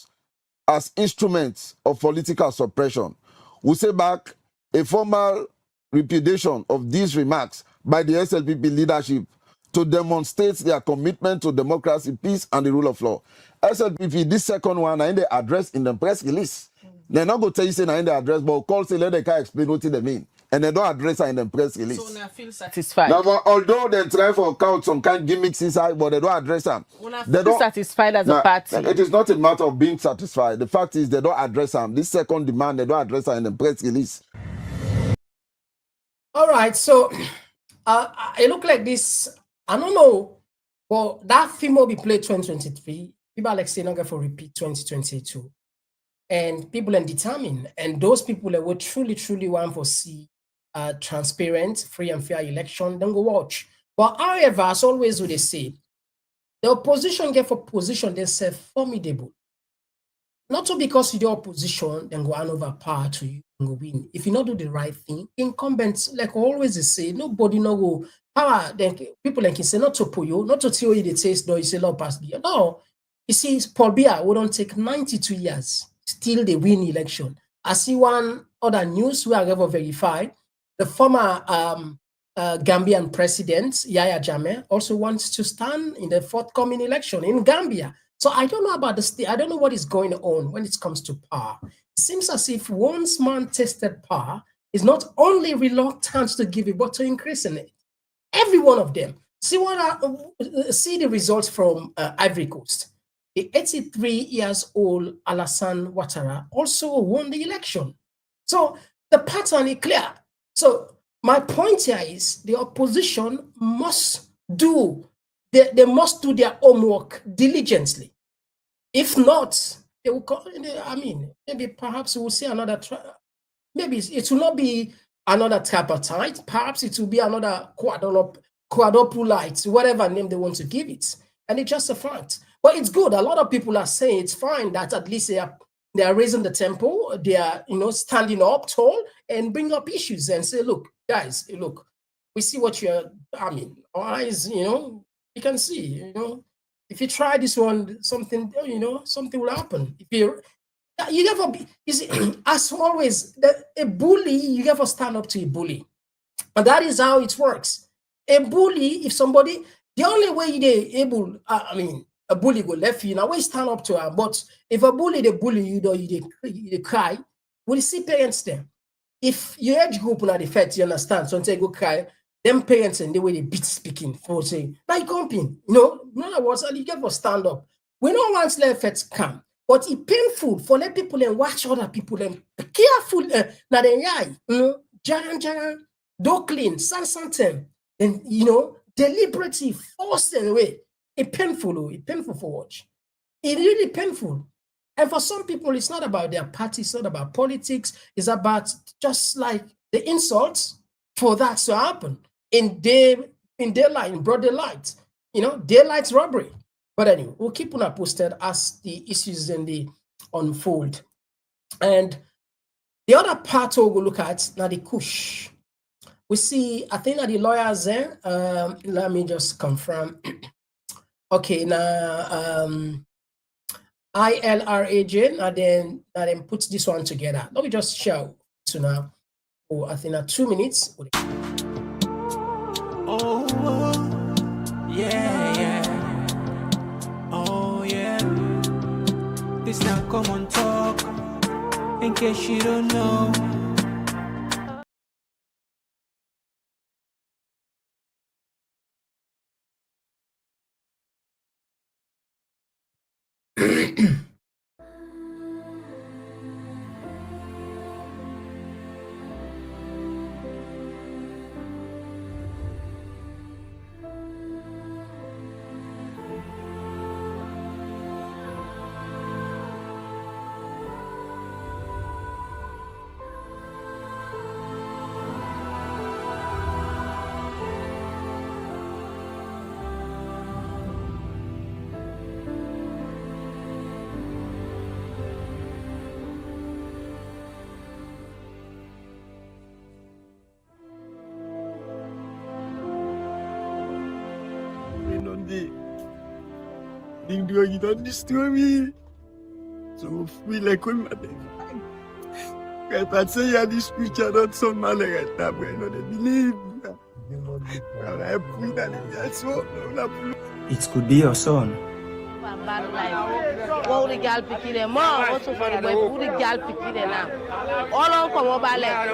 as instruments of political suppression. We say back a formal repudiation of these remarks by the SLPP leadership to demonstrate their commitment to democracy, peace, and the rule of law. SLPP, this second one, I addressed in the press release. They're not going to tell you say in the address, but call say let the guy explain what they mean. And they don't address her in the press release. So I feel satisfied. Now, although they try for count some kind of gimmicks inside, but they don't address them. They don't satisfied as a party. It is not a matter of being satisfied. The fact is they don't address them. This second demand, they don't address her in the press release. All right, so it look like this. I don't know, but that film will be played 2023. People are like saying, "I'm going for repeat 2022," and people are determined, and those people that will truly want to see transparent, free and fair election, then go watch. But however, as always, what they say, the opposition get for position themselves formidable. Not so because you're the opposition, then go hand over power to you and go win. If you not do the right thing, incumbents, like always they say, nobody no go power. Then people like you say, not to put you, not to tell you the taste, no, you say, Lord, pass me. No, you see, Paul Biya would don't take 92 years, still they win election. I see one other news we are ever verified. The former Gambian president, Yahya Jammeh, also wants to stand in the forthcoming election in Gambia. So I don't know about the state. I don't know what is going on when it comes to power. It seems as if once man tested power is not only reluctant to give it, but to increasing it. Every one of them. See the results from Ivory Coast. The 83 years old Alassane Ouattara also won the election. So the pattern is clear. So my point here is the opposition must do, they must do their homework diligently. If not, they will call, I mean, maybe perhaps we will see another, maybe it will not be another tripartite, perhaps it will be another quadrupleite, whatever name they want to give it. And it's just a fact. But it's good. A lot of people are saying it's fine that at least they are raising the tempo, they are, standing up tall and bring up issues and say, look, guys, look, we see what you're, our eyes, you can see, if you try this one, something, something will happen. If you never be, you see, as always, a bully, you never stand up to a bully. And that is how it works. A bully, if somebody, the only way they're able, a bully will left you, now we stand up to her. But if a bully, they bully you, you cry, we'll see parents there. If your age group not affect, you understand, so they go cry, them parents and the way they beat speaking for saying, now you come in, in other words, you get for stand up. We don't want to let effects come, but it's painful for let people and watch other people and careful, now they jaran, do clean, something, and deliberately forced them away. It's painful for watch. It's really painful. And for some people, it's not about their party, it's not about politics, it's about just like the insults for that to happen in daylight, in broad daylight, daylight robbery. But anyway, we'll keep on posted as the issues unfold. And the other part we'll look at now the Kush. We see, I think that the lawyers there, let me just confirm. Okay, now ILRAJ, and then put this one together. Let me just share to now. Oh, I think 2 minutes. Oh, yeah. Oh, yeah. This now Komon-Tok, in case you don't know. You don't destroy me. So feel like when I say you this preacher not some man like that, but I don't believe. It could be your son. bad life. All the gal picking them more, also for the boy, who the gal picking them now. All on come over like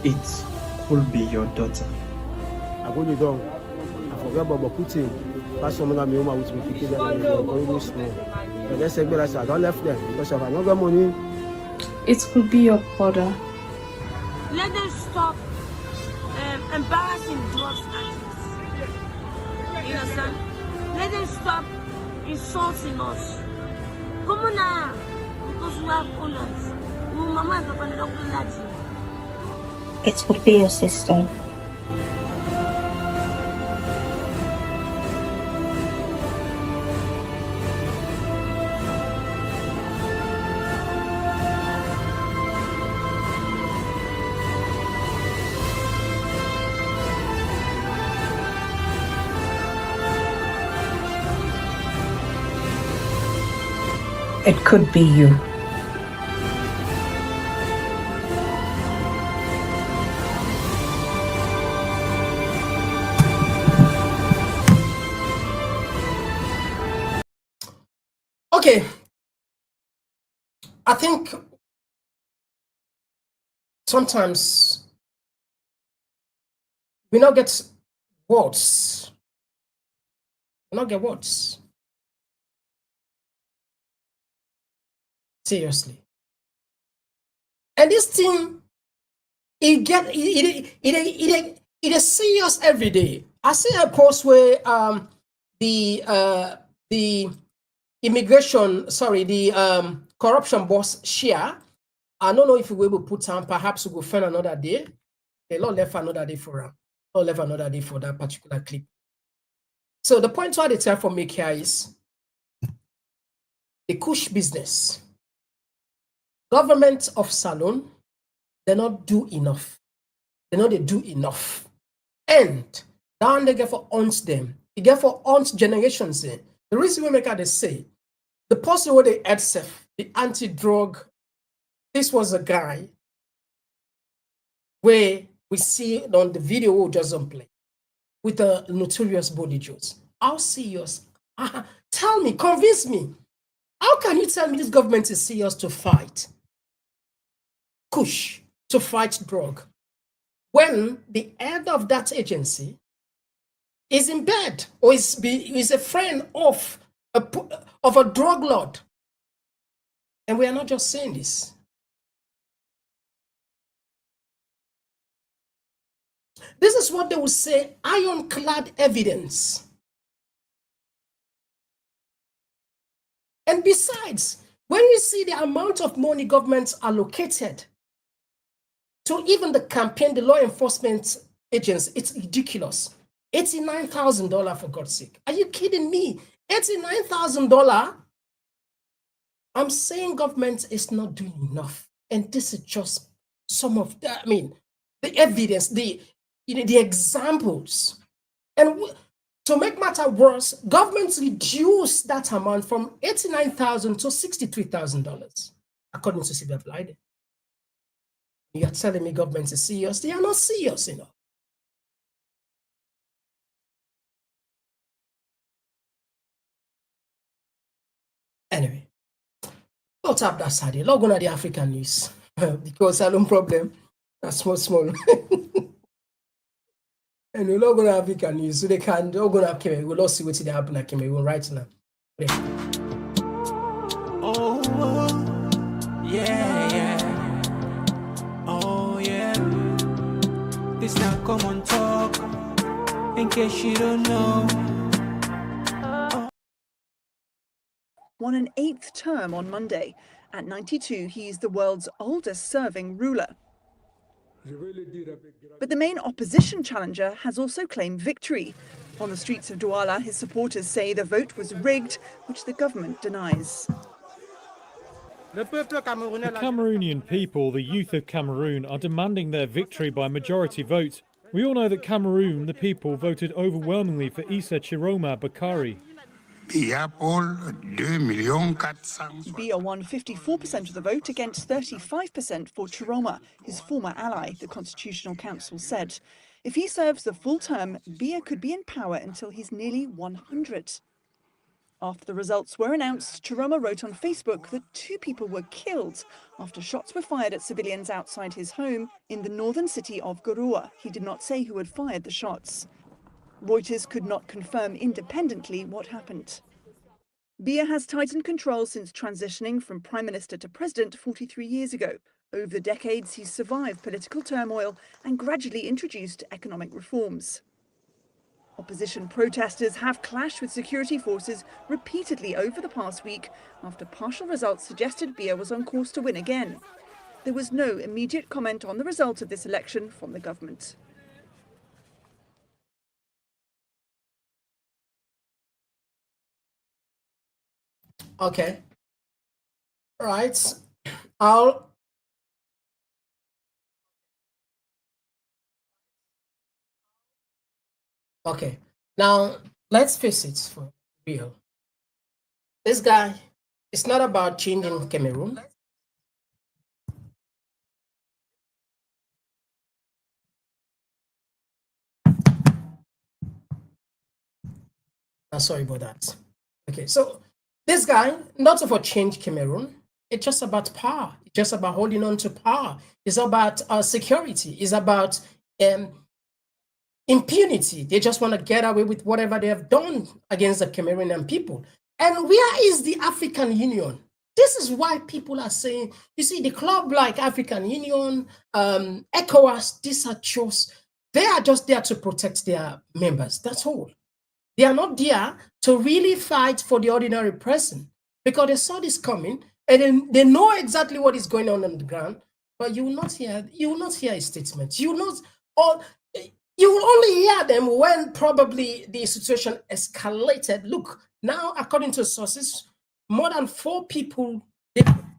it could be your daughter. I go down. I forget about Putin. That's something I'm with me. People that are very small. But let's say I don't left them because of another money. It could be your brother. Let them stop embarrassing drugs addicts. You understand? Let them stop insulting us. Come on now, because we have owners. Mama and Papa don't play that. It could be your sister. It could be you. Okay. I think sometimes we not get words. We not get words. Seriously. And this thing, it is serious every day. I see a post where the immigration, sorry, the corruption boss share. I don't know if we will put on, perhaps we will find another day. The Lord left another day for her. Lord left another day for that particular clip. So the point what they try for make here is the Kush business. Government of Salon, they not do enough. They know they do enough. And down they get for aunt them. They get for aunt generations. The reason we make they say, the person who they had self, the anti-drug, this was a guy where we see on the video who doesn't play with a notorious body juice. How serious? Tell me, convince me. How can you tell me this government is serious to fight Kush, to fight drug, when the head of that agency is in bed or is a friend of a drug lord? And we are not just saying this. This is what they will say, ironclad evidence. And besides, when you see the amount of money governments allocated to even the campaign, the law enforcement agents, it's ridiculous. $89,000 for God's sake. Are you kidding me? $89,000? I'm saying government is not doing enough. And this is just some of the, the evidence, the examples. And to make matter worse, governments reduced that amount from $89,000 to $63,000, according to CBF Leiden. You're telling me government is serious? They are not serious enough. Anyway, go tap that side. Log on at the African news because I don't problem. That's small. And we're not going to have African news, so they can all going to have Cameroon. We'll all see what's happening at Cameroon right now. Oh, yeah. Oh, yeah. This now Komon-Tok, in case you don't know. Won an 8th term on Monday. At 92, he is the world's oldest serving ruler. But the main opposition challenger has also claimed victory. On the streets of Douala, his supporters say the vote was rigged, which the government denies. The Cameroonian people, the youth of Cameroon, are demanding their victory by majority vote. We all know that Cameroon, the people, voted overwhelmingly for Issa Chiroma Bakari. Biya won 54% of the vote against 35% for Chiroma, his former ally, the Constitutional Council said. If he serves the full term, Biya could be in power until he's nearly 100. After the results were announced, Chiroma wrote on Facebook that 2 people were killed after shots were fired at civilians outside his home in the northern city of Garua. He did not say who had fired the shots. Reuters could not confirm independently what happened. Biya has tightened control since transitioning from prime minister to president 43 years ago. Over the decades, he's survived political turmoil and gradually introduced economic reforms. Opposition protesters have clashed with security forces repeatedly over the past week after partial results suggested Biya was on course to win again. There was no immediate comment on the result of this election from the government. Okay. Right. Okay. Now, let's face it for real. This guy, it's not about changing Cameroon. Sorry about that. Okay, so this guy, not for change Cameroon, it's just about power. It's just about holding on to power. It's about security. It's about impunity. They just want to get away with whatever they have done against the Cameroonian people. And where is the African Union? This is why people are saying, you see, the club like African Union, ECOWAS, these are just, they are just there to protect their members. That's all. They are not there to really fight for the ordinary person because they saw this coming and then they know exactly what is going on the ground. But you will not hear a statement. You will not, or you will only hear them when probably the situation escalated. Look, now according to sources, more than 4 people,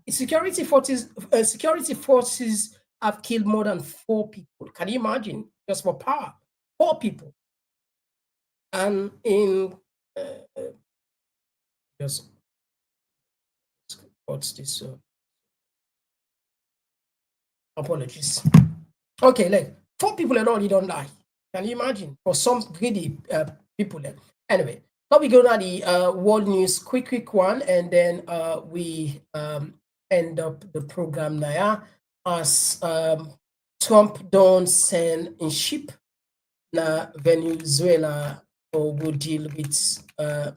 security forces have killed more than 4 people. Can you imagine? Just for power, 4 people. And in just what's this? Apologies. Okay, like 4 people had already don't die. Can you imagine? For some greedy people there. Anyway, now we go to the world news, quick one, and then we end up the program now as Trump don't send in ship na Venezuela or will deal with I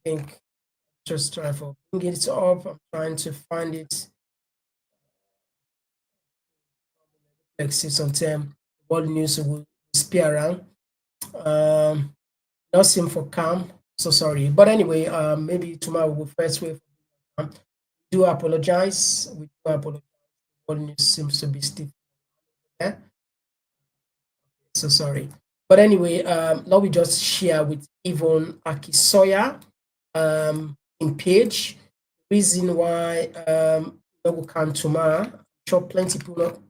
think just trying to bring it up. I'm trying to find it. Like see sometime world news will spear around. Not seem for calm. So sorry. But anyway, maybe tomorrow we'll first wait for do apologize. We do apologize. World news seems to be stiff. Yeah? So sorry. But anyway, now we just share with Yvonne Akisoya in page. Reason why we come tomorrow. I'm sure plenty people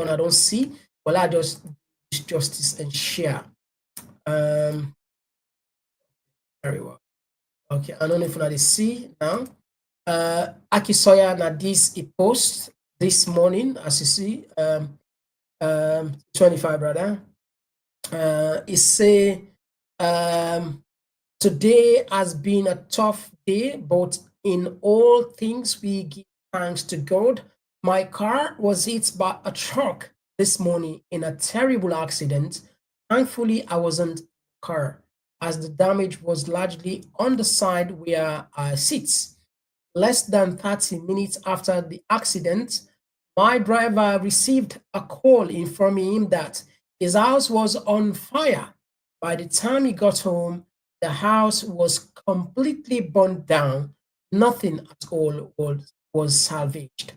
I don't see. Well, I just justice and share. Very well. Okay, I don't know if I see now. Akisoya na this a post this morning, as you see. 25 brother. It say today has been a tough day, but in all things we give thanks to God. My car was hit by a truck this morning in a terrible accident. Thankfully, I wasn't in the car, as the damage was largely on the side where I sit. Less than 30 minutes after the accident, my driver received a call informing him that his house was on fire. By the time he got home, the house was completely burned down. Nothing at all was salvaged.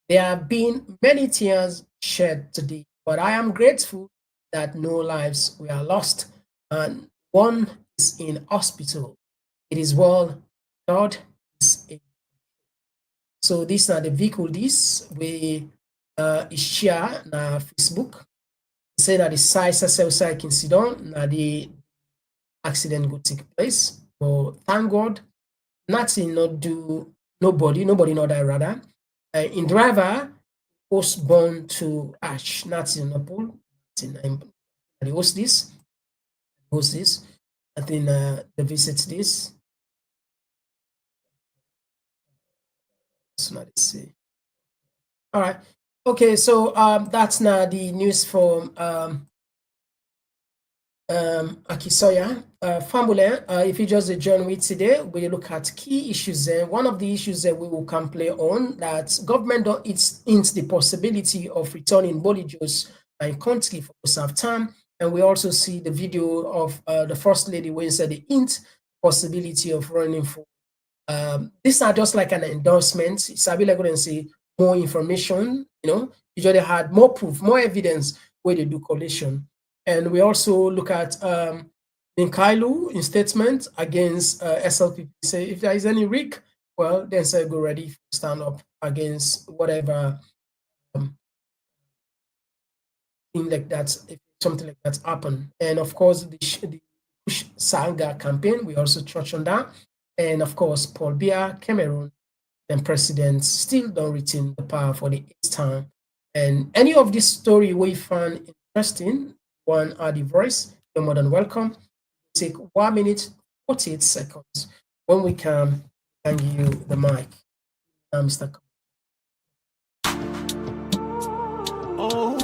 There have been many tears shed today, but I am grateful that no lives were lost and one is in hospital. It is well. God is able. So these are the vehicle. This we share na Facebook. Say that the size of can sit down. Now the accident go take place. But thank God, nothing not do nobody not die rather. In driver, born to ash. That's in Napoli. They host this. I think they visit this. So let's see. All right. Okay, so that's now the news from Akisoya. Famule, if you just join me today, we look at key issues. One of the issues that we will come play on that government don't hint the possibility of returning Bolle Jos in country for some time. And we also see the video of the First Lady when said the hint possibility of running for. These are just like an endorsement. It's a bit like going to say more information, usually had more proof, more evidence where they do collation. And we also look at Nkailu in statement against SLPP. Say if there is any risk, well, then say go ready to stand up against whatever thing like that, if something like that happen. And of course, the Sanga campaign, we also touch on that. And of course, Paul Biya, Cameroon, and presidents still don't retain the power for the 8th time. And any of this story we find interesting, one are the voice, you're more than welcome. Take 1 minute, 48 seconds. When we come, hand you the mic. Mr. Oh,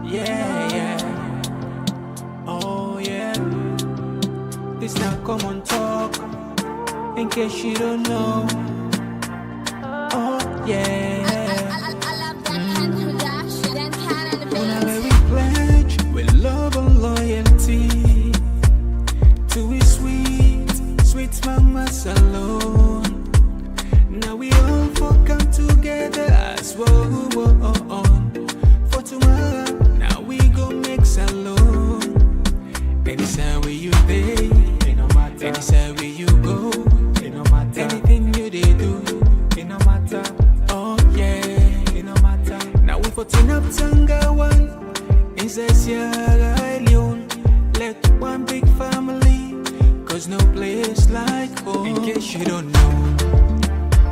yeah. Oh, yeah. This now Komon-Tok, in case you don't know. Oh, yeah. Whenever we pledge with love and loyalty to his sweet mamas alone. Now we all for come together as one. For tomorrow, now we go make alone. Anytime where you day, anytime where you go, anything you they do, it no matter. Oh yeah, it no matter. Now we for turn up Tanga one, inside Sierra Leone. Let one big family, cause no place like home. In case you don't know,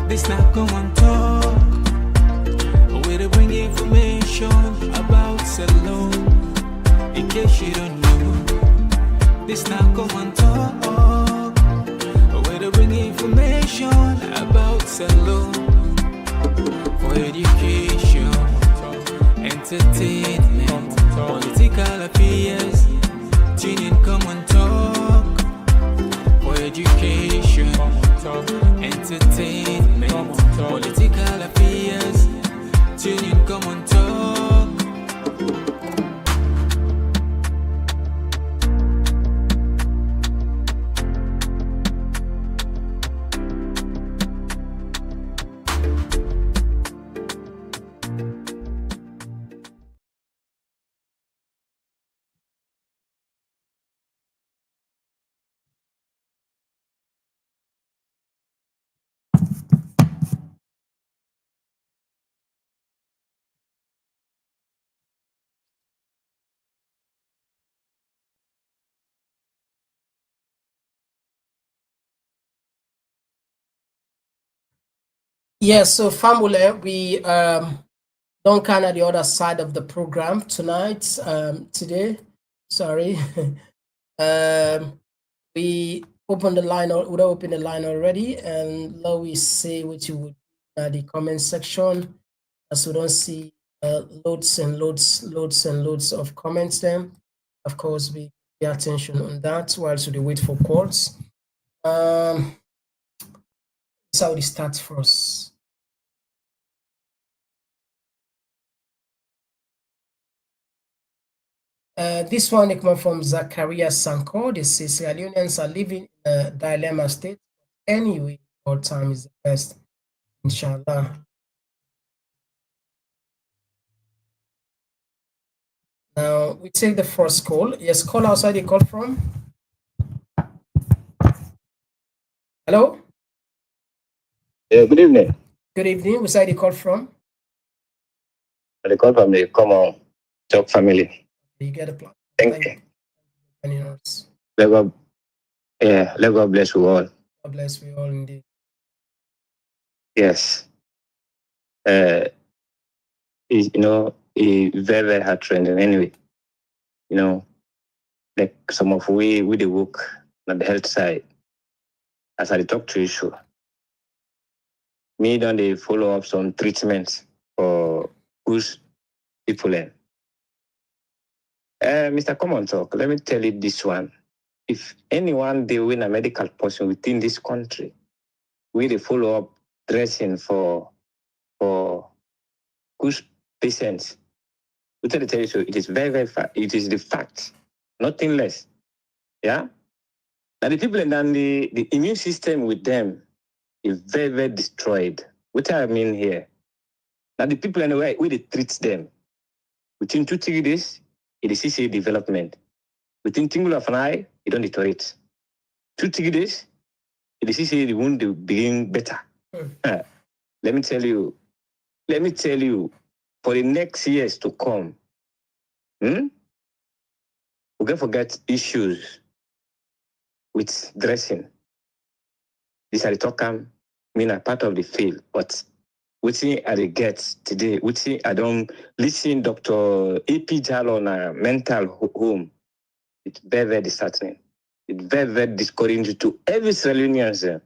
this not Komon-Tok. Where they bring information about Salon. In case you don't know, this now Komon-Tok. Where they bring information about Salon. For education, entertainment, political affairs. Tune in Komon-Tok. For education, entertainment, political affairs. Tune in Komon-Tok. Yes, so Famule, we don't kind of the other side of the program tonight, today. Sorry. We opened the line, would open the line already, and now we say what you would the comment section, as we don't see loads and loads of comments then. Of course, we pay attention on that whilst we wait for calls. That's how it starts first. This one comes from Zachariah Sanko. They say Sierra Leoneans are living in a dilemma state. Anyway, all time is the best. Inshallah. Now we take the first call. Yes, call outside you call from. Hello? Yeah, good evening. Good evening. Where side you call from? I call from the Komon-Tok family. You get a plan. Thank you. Let God bless you all. God bless you all indeed. Yes. is, a very, very hard trend. And anyway, like some of we the work on the health side, as I talk to issue, me don't they follow up some treatments for push people in. Mr. Komon-Tok, let me tell you this one. If anyone they win a medical person within this country, we they follow up dressing for push patients. We tell you so it is very, very it is the fact, nothing less. Yeah? Now the people and then the immune system with them is very, very destroyed. What I mean here. Now the people in the way we they treat them. Within 2-3 days, it is CCA development. Within tingle of an eye, it don't deteriorate. 2-3 days, it is CCA the wound will begin better. Let me tell you, for the next years to come, we're going to forget issues with dressing. These are the talk I mean a part of the field, but which I get today, which I don't listen Dr. AP Jalo on a mental home. It's very, very disheartening. It's very, very discouraging to every Sierra Leonean.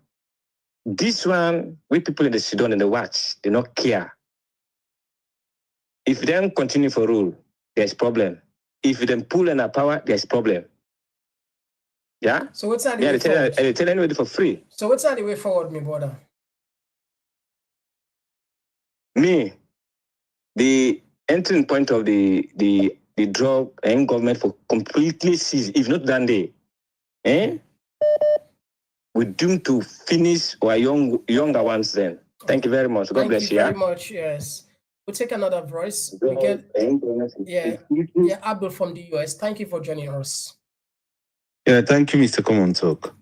This one, we people in the Sudan and the watch, they don't care. If they don't continue for rule, there's problem. If they don't pull in our power, there's problem. Yeah? So what's that? Yeah, they tell anybody for free. So what's that the way forward, my brother? Me, the entering point of the drug and government for completely seize, if not done we're doomed to finish our younger ones then. Thank you very much. God bless you. Thank you very much, yes. We'll take another voice. We get Abdul from the US. Thank you for joining us. Yeah, thank you, Mr. Komon-Tok.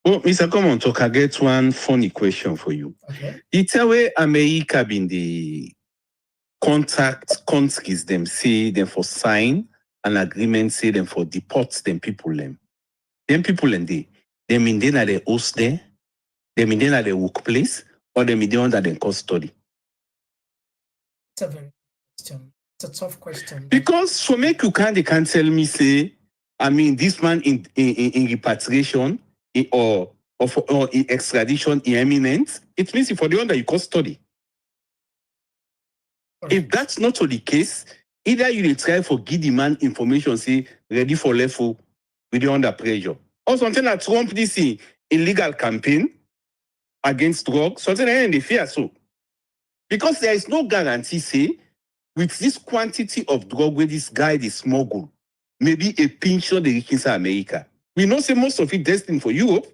Well, Mr. Komon-Tok, I get one funny question for you. Okay. It's a way America been the contact countries them say them for sign an agreement, say them for deport them people them. Them people and they mean they are the host there, they mean they are the workplace, or they mean they under the custody. It's a very question. It's a tough question. Because for me, they can't tell me say, I mean, this man in repatriation or in extradition imminent, it means for the under you custody. Okay. If that's not the case, either you try for give the man information, say ready for level with the under pressure. Or something that Trump this illegal campaign against drugs, something and they fear so. Because there is no guarantee, say, with this quantity of drug where this guy is smuggled, maybe a pinch of the rich in America. We know say most of it destined for Europe.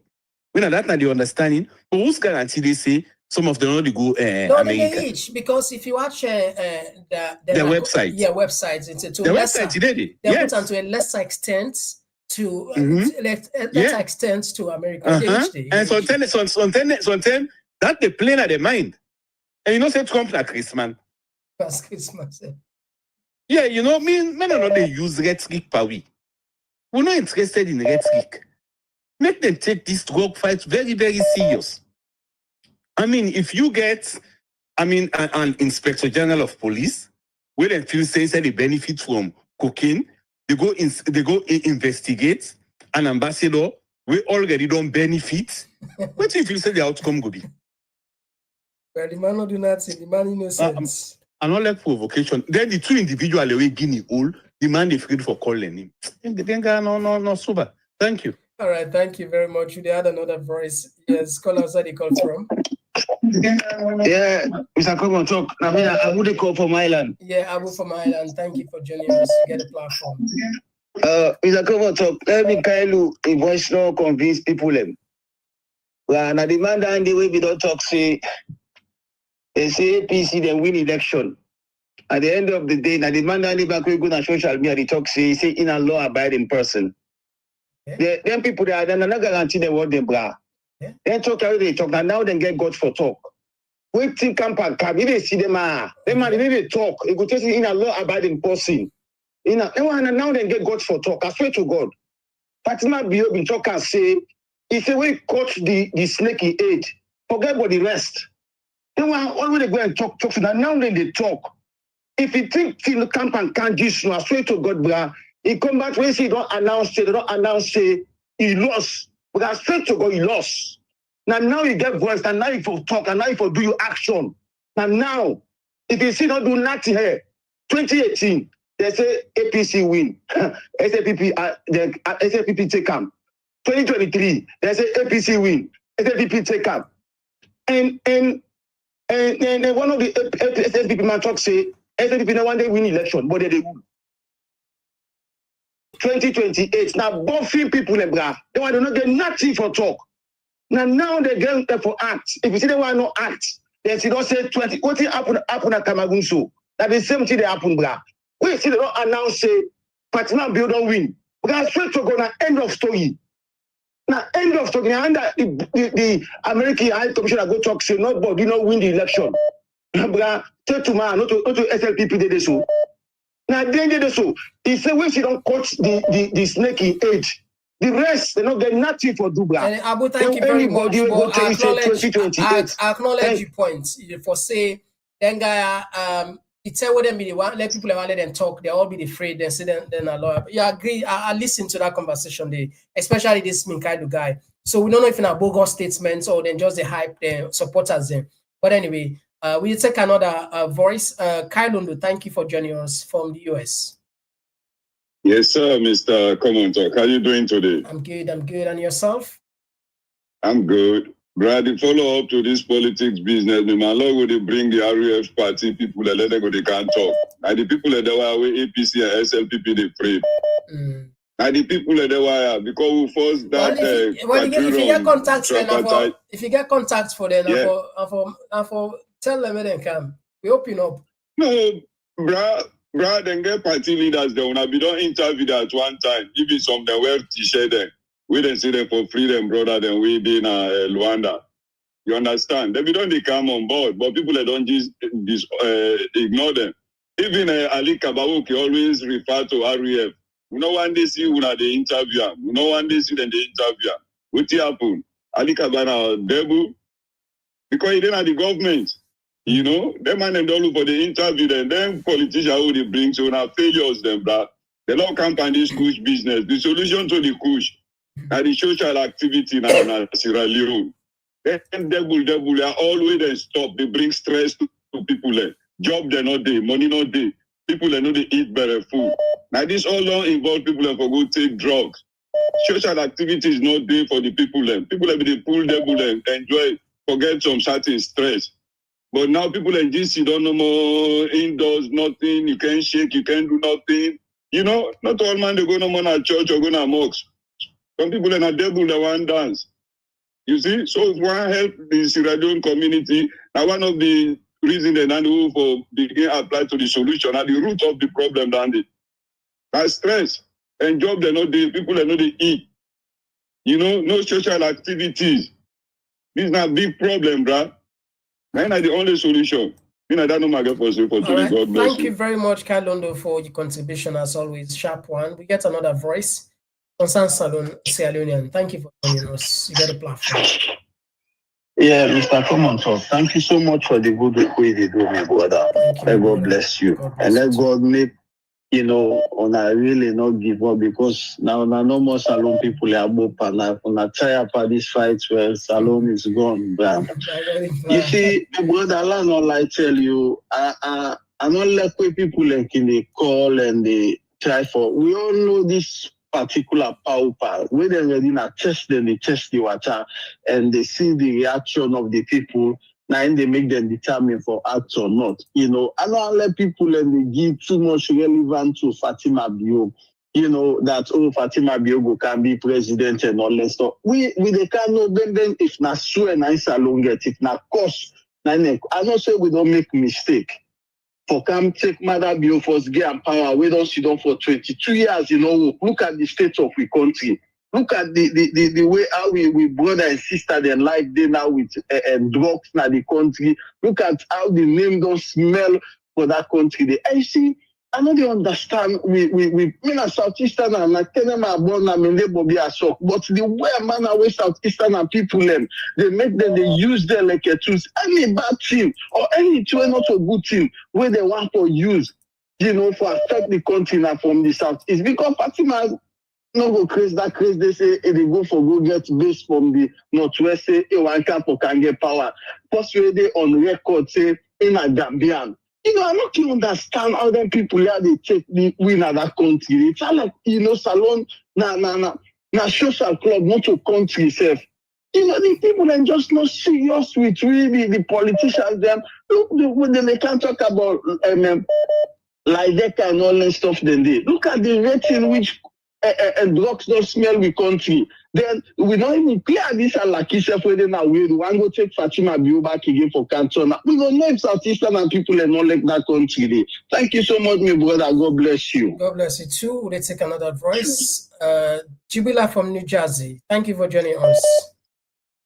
When that's not the understanding, but who's guarantee they say some of them only go no, America? They each, because if you watch their website, websites, it's to the lesser, website today, they put onto a lesser extent to lesser extent to America. And sometimes that they play at their mind. And you know, say Trump like Christmas. That's Christmas. Yeah, you know, men don't they use rhetoric per week. We're not interested in rhetoric. Make them take this drug fight very, very serious. I mean, if you get, an inspector general of police, where they feel say they benefit from cocaine, they go investigate an ambassador, we already don't benefit. What if you say the outcome go be? Well, the man not do nothing, the man innocent. I don't like provocation. Then the two individuals away Guinea all, the man is free for calling him. No, super. Thank you. All right, thank you very much. They had another voice. Yes, call us where they call from. Yeah, Mr. Komon-Tok. I mean, I would call from Ireland. Yeah, Abu from Ireland. Thank you for joining us to get a platform. Mr. Komon-Tok, let me tell you, a voice no convince people. Well, now the man and the way we don't talk, say, they say APC then win election. At the end of the day, now the man and the back we go on social media, they talk, say in a law-abiding person. Then people they are then not guarantee them what they bra. Then talk how they talk. Now they get God for talk. Wait till camp and come. If they see them, they man they talk. It go just in a law-abiding person. Now they get God for talk. I swear to God. Fatima Bio bin talk and say, if we catch the snake in aid, forget about the rest. Then always they go and talk. Now they talk. if he think till camp and can't this, I swear to God, bruh, he come back when he don't announce it, they don't announce it, he lost. But I swear to God, he lost. Now you get voice, and now you for talk, and now you for do your action. Now, if you see don't do nothing here, 2018, they say APC win. SAPP, SAPP take camp. 2023, they say APC win. SAPP take camp. And one of the SAPP man talk say, SAPP no one day win election, but they win. 2028, now buffing people, they want to not get nothing for talk. Now they get there for act. If you see they want to act, they see don't say 20. What happen at Kamagunso? That the same thing they happen, bruh. We see they don't announce say Fatima Bill don't win. Because straight to go now end of story. Now end of story. And the American High Commissioner go talk say nobody not win the election. Bruh, tell to man not to SLPP they so. Now then they so. He say when she don't cut the snake in age. The rest, they don't get nothing for Dubra. Abu, thank you very much. I acknowledge your point. For say, then guy, it's a what them be the one. Let people let them talk. They all be afraid. They say then a lawyer. Yeah, I agree. I listen to that conversation. They, especially this Minkai guy. So we don't know if in a bogus statements or then just the hype the supporters them. But anyway, we take another voice. Kailundo, thank you for joining us from the US. Yes, sir, Mr. Komon-Tok. How are you doing today? I'm good. And yourself? I'm good. Brad, follow up to this politics business. The man will they bring the RUF party people and let them go, they can't talk. And the people that were APC and SLPP, they afraid. And the people that were because we forced that. If you get contacts, if you get contacts for them, for tell them where they come. We open up. No, Brad, and get party leaders there. When I be done interview at one time, even some they wear t-shirt there. We didn't see them for freedom, brother. Then we did Luanda. You understand? They be done they come on board, but people that don't just ignore them. Even Ali Kabawuki always refer to REF. We know one day see when they interview. We know one day see them they interview. What happen? Ali Kabana Debu because he didn't have the government. You know, them man them don't look for the interview, then politicians who they bring to now failures them, bro. They don't come on this kush business. The solution to the kush and the social activity in Sierra Leone. Then devil are always then stop. They bring stress to people. Job they're not there, money not there. People they know they eat better food. Now this all don't involve people for go take drugs. Social activity is not there for the people. People they pull devil and enjoy, forget some certain stress. But now people in DC don't know more indoors, nothing. You can't shake, you can't do nothing. You know, not all man they go no more to church or go to mosque. Some people in a devil they want dance. You see, so it's one help the Sierra Leone community. Now one of the reasons they don't for begin apply to the solution at the root of the problem down there. That's stress and job they not there. People they know they eat. You know, no social activities. This is not a big problem, bruh. That's the only solution. I don't know my God for right. God bless Thank you very much, Kailundo, for your contribution as always. Sharp one. We get another voice. Concern Salon Sierra Leonean. Thank you for joining us. You got a platform. Yeah, Mr. Komon-Tok, thank you so much for the good way they do, my brother. Let God bless you. And let God make, you know, on I really not give up because now no more Salon people are up and I try up at this fight where Salon is gone, bro. You see, my brother, I not like tell you, I not like where people like in the call and they try for. We all know this particular power when they ready na test them, they test the water and they see the reaction of the people. Now they make them determine for act or not. You know, I don't let people and they give too much relevance to Fatima Bio. You know, that Fatima Biogo can be president and all that stuff. We they can know then if not swear nice along get if not cost. I don't say we don't make mistake. For come take Mother Bio first get and power. We don't sit down for 22 years, you know. Look at the state of the country. Look at the way how we brother and sister their life they now with drugs in the country. Look at how the name don't smell for that country. And you see, I know they understand. We me na Southeastern and na Kenya born na me neighbor be a shock. But the way man away Southeastern and people them, they make them, they use them like a tools. Any bad thing or any tool not a good thing where they want to use, for affect the country now from the South. It's because Fatima no go crazy that crazy. They say they go get base from the Northwest, say one camp can get power. First way they on record say in a Gambian. I don't understand how them people here they take the win at that country. It's like salon na social club, not a country itself. The people are just not serious with really the politicians. Them look they can't talk about like that and all that stuff. Then they look at the rating which drugs don't smell with country. Then we don't even clear this and like yourself whether now we want go take Fatima Bio back again for cancer. We don't know if Southeastern and people are not like that country. Thank you so much, my brother. God bless you. God bless you too. Let's take another voice. Jibila from New Jersey. Thank you for joining us.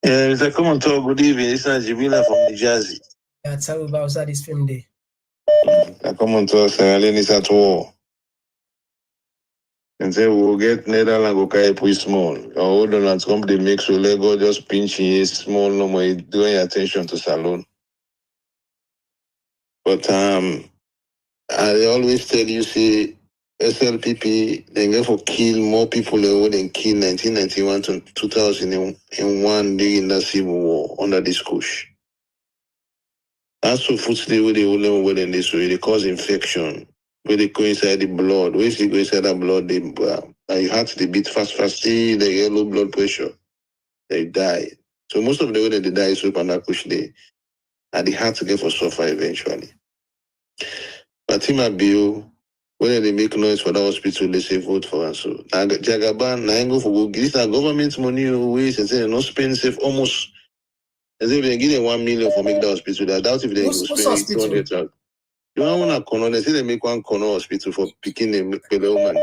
Mr. Komon-Tok, good evening. This is Jibila from New Jersey. Yeah, tell me about this film day. Mr. Komon-Tok, Sierra Leone is at war. And say we'll get Netherlands go carry push small. Your old Donald's company makes your Lego just pinching his small no more doing attention to salon. But I always tell you, see, SLPP they get for kill more people than kill 1991 to 2001 during the civil war under this push. As for food today, where they only well in this way, they cause infection. Where they go inside the blood, where they go inside the blood, they your heart they beat fast, they get low blood pressure, they die. So most of the way that they die is up and that push day, and the heart get for suffer eventually. But him bill, when they make noise for the hospital, they say vote for us. So now Jagaban, I go for go this government money ways and say no spend safe almost as if they give them 1 million for make the hospital. I doubt if they go spend 200,000. You don't want to corner. They say they make one corner hospital for picking a woman.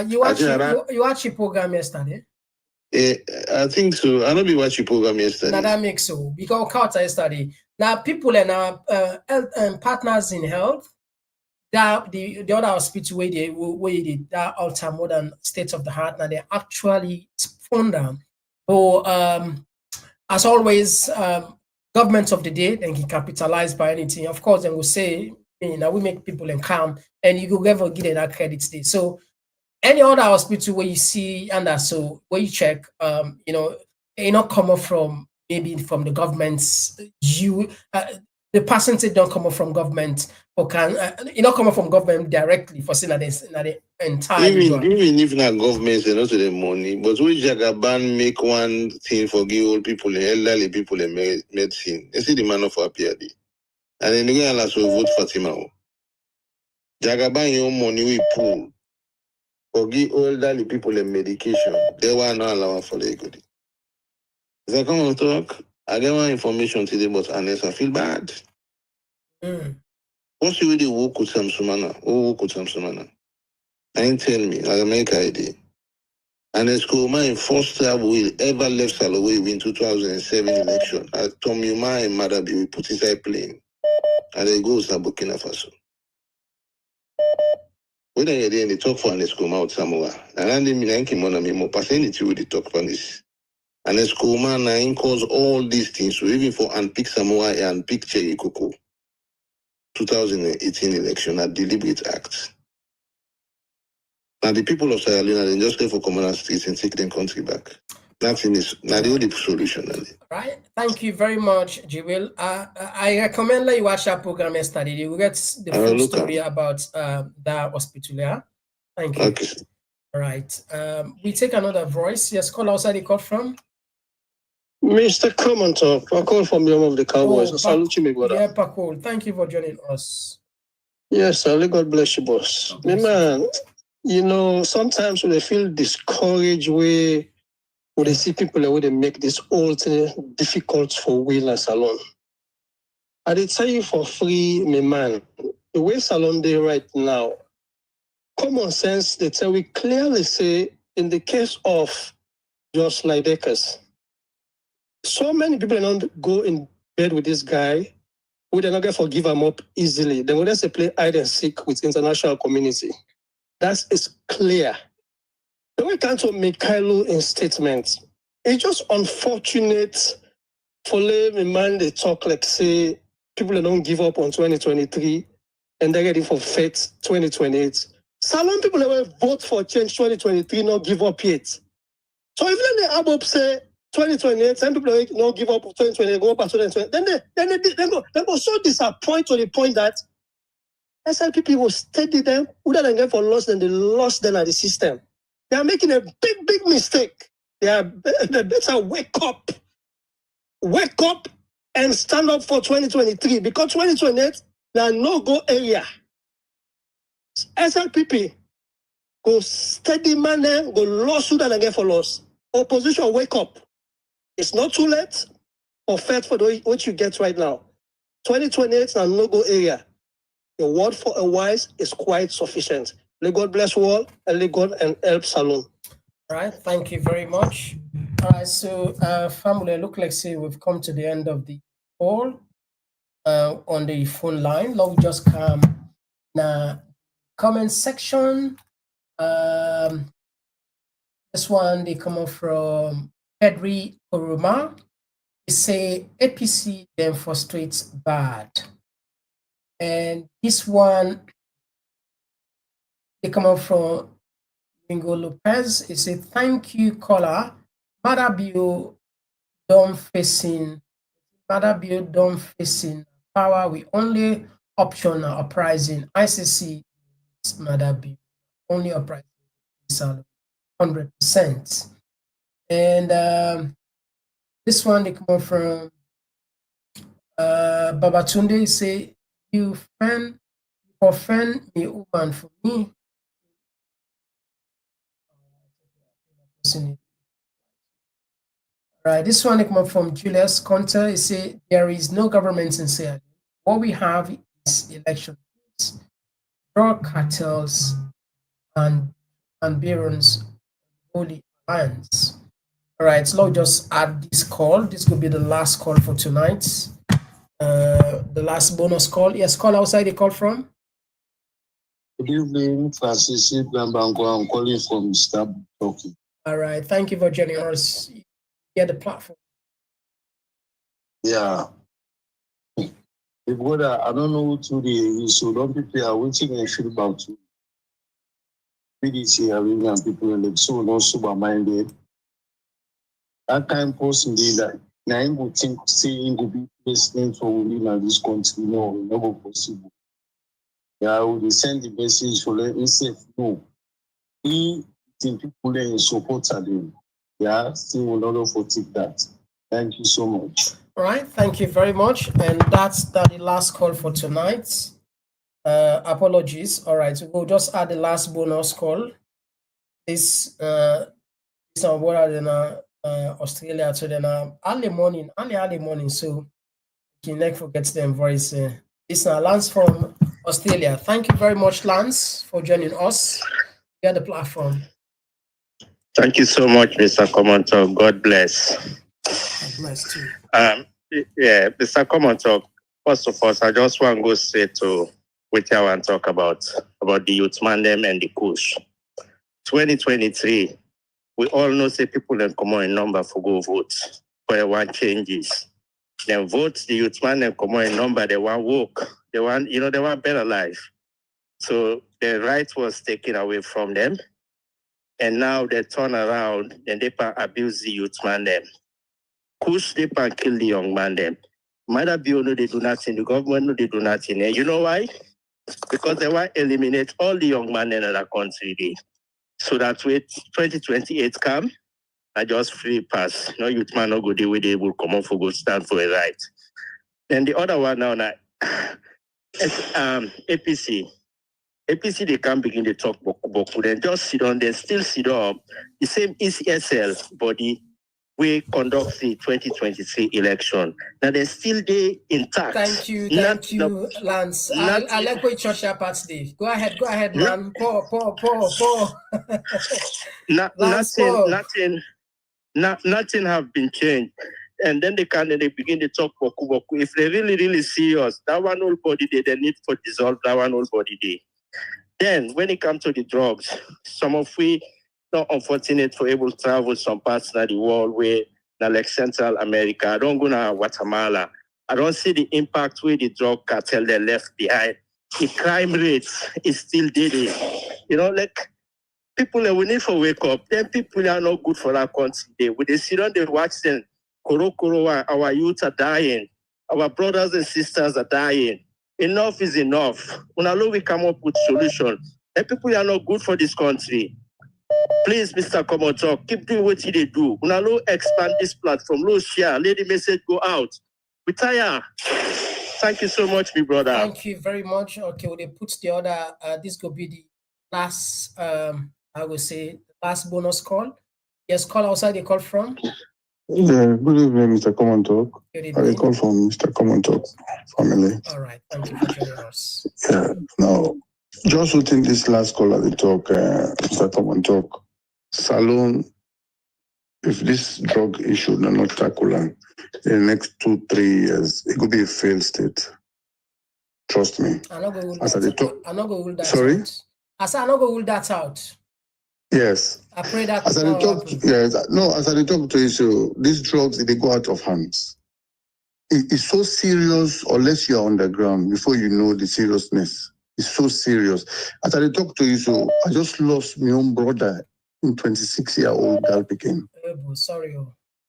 You watch your program yesterday? I think so. I don't be watch your program yesterday. Now that makes so. Because caught yesterday. Now people and our partners in health, that the other hospital where they did that ultra modern state of the heart. Now they actually phone down. So as always, government of the day, then he capitalize by anything. Of course, then we'll say, we make people calm, and you will never get that credit state. So any other hospital where you see and so where you check, not come from maybe from the government's the percentage don't come from government or can not come from government directly for saying that the entire even if not government they not the money, but we Jagaban make one thing for give old people, elderly people in medicine. They see the man of PRD. And then again also vote Fatima. Jagaban your money we pull for give elderly people in medication. They were not allowed for the good. As I come on talk, I get one information today, but unless I feel bad. What's you really work with some sumana? I ain't tell me, I make ID. And the school my first time will ever left Salaway in 2007 election. I told me my mother be put inside plane. And they go to Burkina Faso. When they talk for the school out Samoa. And I didn't mean Kimona me more passionate with the talk for this. And the school man I cause all these things. So even for unpick Samoa and pick Cherry Coco. 2018 election, a deliberate act. Now the people of Sierra Leone, they just go for communal streets and take their country back. Nothing is not the only solution. Right. Thank you very much, Jibril. I recommend that you watch our program yesterday. You will get the full story about that hospital. Yeah. Thank you. Okay. All right. We take another voice. Yes, call outside the call from. Mr. Komon-Tok, I call from the home of the Cowboys. I salute you, my brother. Yeah, Pakul. Thank you for joining us. Yes, sir. God bless you, boss. Man, sometimes when they feel discouraged, when they see people where they make this whole thing difficult for Will and Salon. I did tell you for free, my man, the way Salon they right now, common sense, they tell we clearly say in the case of Josh Lydeckers, so many people don't go in bed with this guy we are not going to forgive them up easily. Then we just play hide and seek with international community. That is clear. Then we come to Mikhailo in statement. It's just unfortunate for me man they talk like say people don't give up on 2023 and they're ready for fate 2028. Some people that will vote for change 2023 not give up yet. So if they have up say 2028, some people will not give up 2028, go up to 2020. Then go so disappointed to the point that SLPP will steady them, who then get for loss, then they lost them at the system. They are making a big mistake. They better wake up and stand up for 2023 because 2028 they are no-go area. SLPP go steady man go lawsuit and again for loss. Opposition wake up. It's not too late or fed for what you get right now. 2028 is a no-go area. The word for a wise is quite sufficient. Let God bless you all and let God and help Salon. All right, thank you very much. All right, so family, look like say we've come to the end of the call on the phone line. Now we just come now comment section. This one they come up from Pedri Oruma. They say APC then frustrates bad. And this one they come up from Bingo Lopez. It says, thank you, caller. Madabio don't facing power. We only option uprising. ICC is Madabio. Only uprising is 100%. And this one they come up from Babatunde. He say, you offend me, woman, for me. Right, this one come up from Julius Conter. He say there is no government in Sierra Leone. What we have is election, drug cartels, and barons, holy alliance. All right, so let's just add this call. This could be the last call for tonight. The last bonus call. Yes, call outside. The call from. Good evening, Francis Bambango. I'm calling from Stab talking. All right, thank you for joining us. Yeah, the platform. Yeah. The brother, I don't know to the issue. Don't people are waiting and feel about to. PDC Arabian people like so not super minded. That kind of person did that. Now I would think saying will be president for women in this country. No, never possible. Yeah, I would send the message for let me say no. He think people in support of them. Yeah, still another for take that. Thank you so much. All right, thank you very much. And that's the last call for tonight. Apologies. All right, so we'll just add the last bonus call. This is on what in Australia. So then early morning. So you never forget them voice. This is Lance from Australia. Thank you very much, Lance, for joining us. You got the platform. Thank you so much, Mr. Komon-Tok. God bless. God bless too. Yeah, Mr. Komon-Tok, first of all, I just want to go straight to what I want to talk about the youth mandem and the push. 2023, we all know say people in common in number for go vote for the one changes. Then vote the youth mandem common in number, they want work, they want better life. So the right was taken away from them. And now they turn around and they abuse the youth man them. Push they kill the young man them. Mother be no they do nothing, the government no they do nothing. And you know why? Because they want to eliminate all the young men in the country. So that way 2028 come, I just free pass. No youth man no go the way they will come on for go stand for a right. Then the other one now APC. APC, they can't begin to talk boku. Then just sit on, they still sit up. The same ECSL body we conduct the 2023 election. Now they're still there intact. Thank you, Lance. I like what church that part today. Go ahead, man. Pour. Nothing have been changed. and then they begin to talk boku. If they're really, really serious, that one whole body they need for dissolve that one whole body day. Then when it comes to the drugs, some of we not unfortunate for able to travel some parts of the world where like Central America. I don't go to Guatemala. I don't see the impact where the drug cartel they left behind. The crime rates is still there. You know, like people that we need for wake up. Then people are not good for our country. When they sit on they watch them, our youth are dying. Our brothers and sisters are dying. Enough is enough. When we come up with solution, and people are not good for this country. Please, Mr. Komon-Tok, keep doing what they do. Unalo expand this platform. Low share. Let the message go out. Retire. Thank you so much, my brother. Thank you very much. Okay, well, they put the other. This could be the last. I would say last bonus call. Yes, call outside. They call from. Yeah, good evening, Mr. Komon-Tok. I call from Mr. Komon-Tok family. All right, thank you for joining us. Yeah, now just within this last call at the talk, Mr. Komon-Tok. Salon, if this drug issue does not tackle in the next 2-3 years, it could be a failed state. Trust me. I'm not going to rule that Sorry? out. I said I'm not going to rule that out. Yes. I pray that. As I talk, yes, no, as I talk to you, so these drugs, they go out of hands. It's so serious unless you're underground before you know the seriousness. It's so serious. As I talk to you, so I just lost my own brother. 26-year-old girl became. Sorry.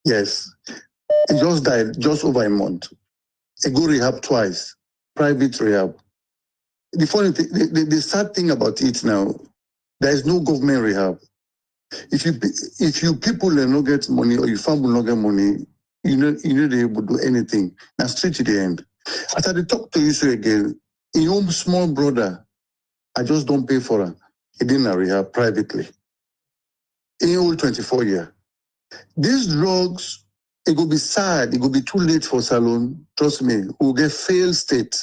Yes. He just died just over a month. He go rehab twice. Private rehab. The funny thing, the sad thing about it now, there is no government rehab. If you people will not get money or your family will not get money, you know they able to do anything. Now straight to the end. As I talk to you so again, your own small brother, I just don't pay for her. He didn't rehab privately. In all 24 years. These drugs, it will be sad, it will be too late for Salon. Trust me, we'll get failed state.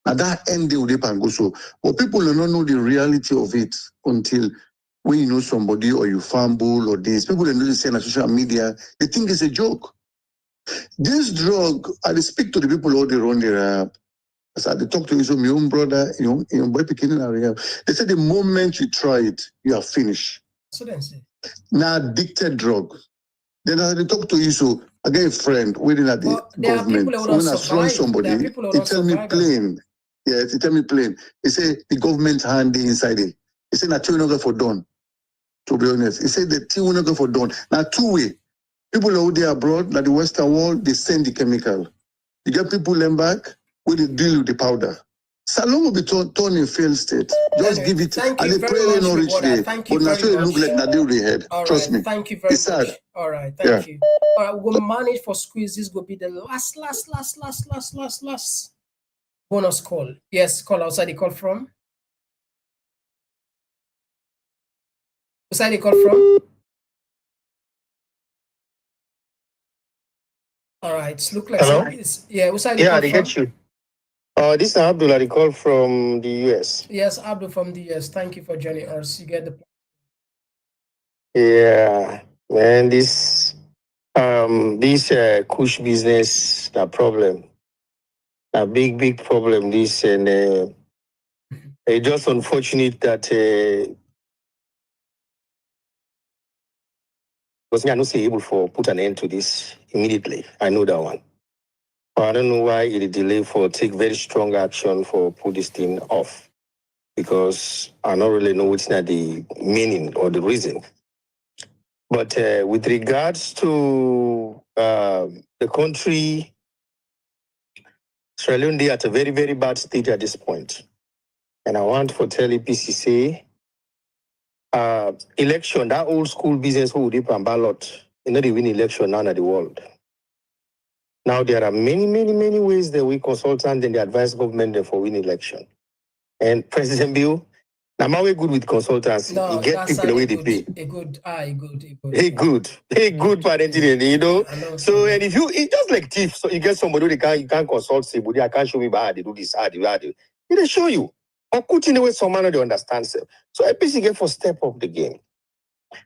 At that end, they will go so. But people will not know the reality of it until when you know somebody or you fumble or this. People will know the same on social media. They think it's a joke. This drug, I speak to the people who they run the rehab. As I talk to you, so my own brother, boy picking in a rehab. They say the moment you try it, you are finished. So then say. Now addicted drug. Then as I talk to you, so I get a friend within at the government. When I run somebody, he tell me plain. Yes, he tell me plain. He say the government hand inside it. He say na 2 not for done. To be honest, he said the thing will not go for done. Now 2 way. People out there abroad, like the Western world, they send the chemical. You get people in back where they deal with the powder. Salon will be turned in failed state. Just give it. And they pray they not reach there. But now it look like that they will head. Trust me. Thank you very much. Sad. All right, thank you. All right, we'll manage for squeeze. This will be the last bonus call. Yes, call outside the call from. Outside the call from. All right, look like hello? Yeah, outside the yeah, call they from. get you. This is Abdul. I call from the US. Yes, Abdul from the US. Thank you for joining us. You get the. Yeah, man. This Kush business, the problem, a big problem. This and it's just unfortunate that was not able to put an end to this immediately. I know that one. I don't know why it delay for take very strong action for put this thing off, because I don't really know what's not the meaning or the reason. But with regards to the country, Sierra Leone, they are at a very bad state at this point. And I want to tell EPCC, election, that old school business who dip and ballot, you know, they win election now in the world. Now, there are many ways that we consultant and the advice government for win election. And President Bill, now we're good with consultancy. No, you get people the way they pay. A good parenting, you know. So, and if you, it's just like thief. So you get somebody who you can't consult, say, but I can't show me how they do this, how they they show you. Or put in the way some man they understand. So APC get for step up the game.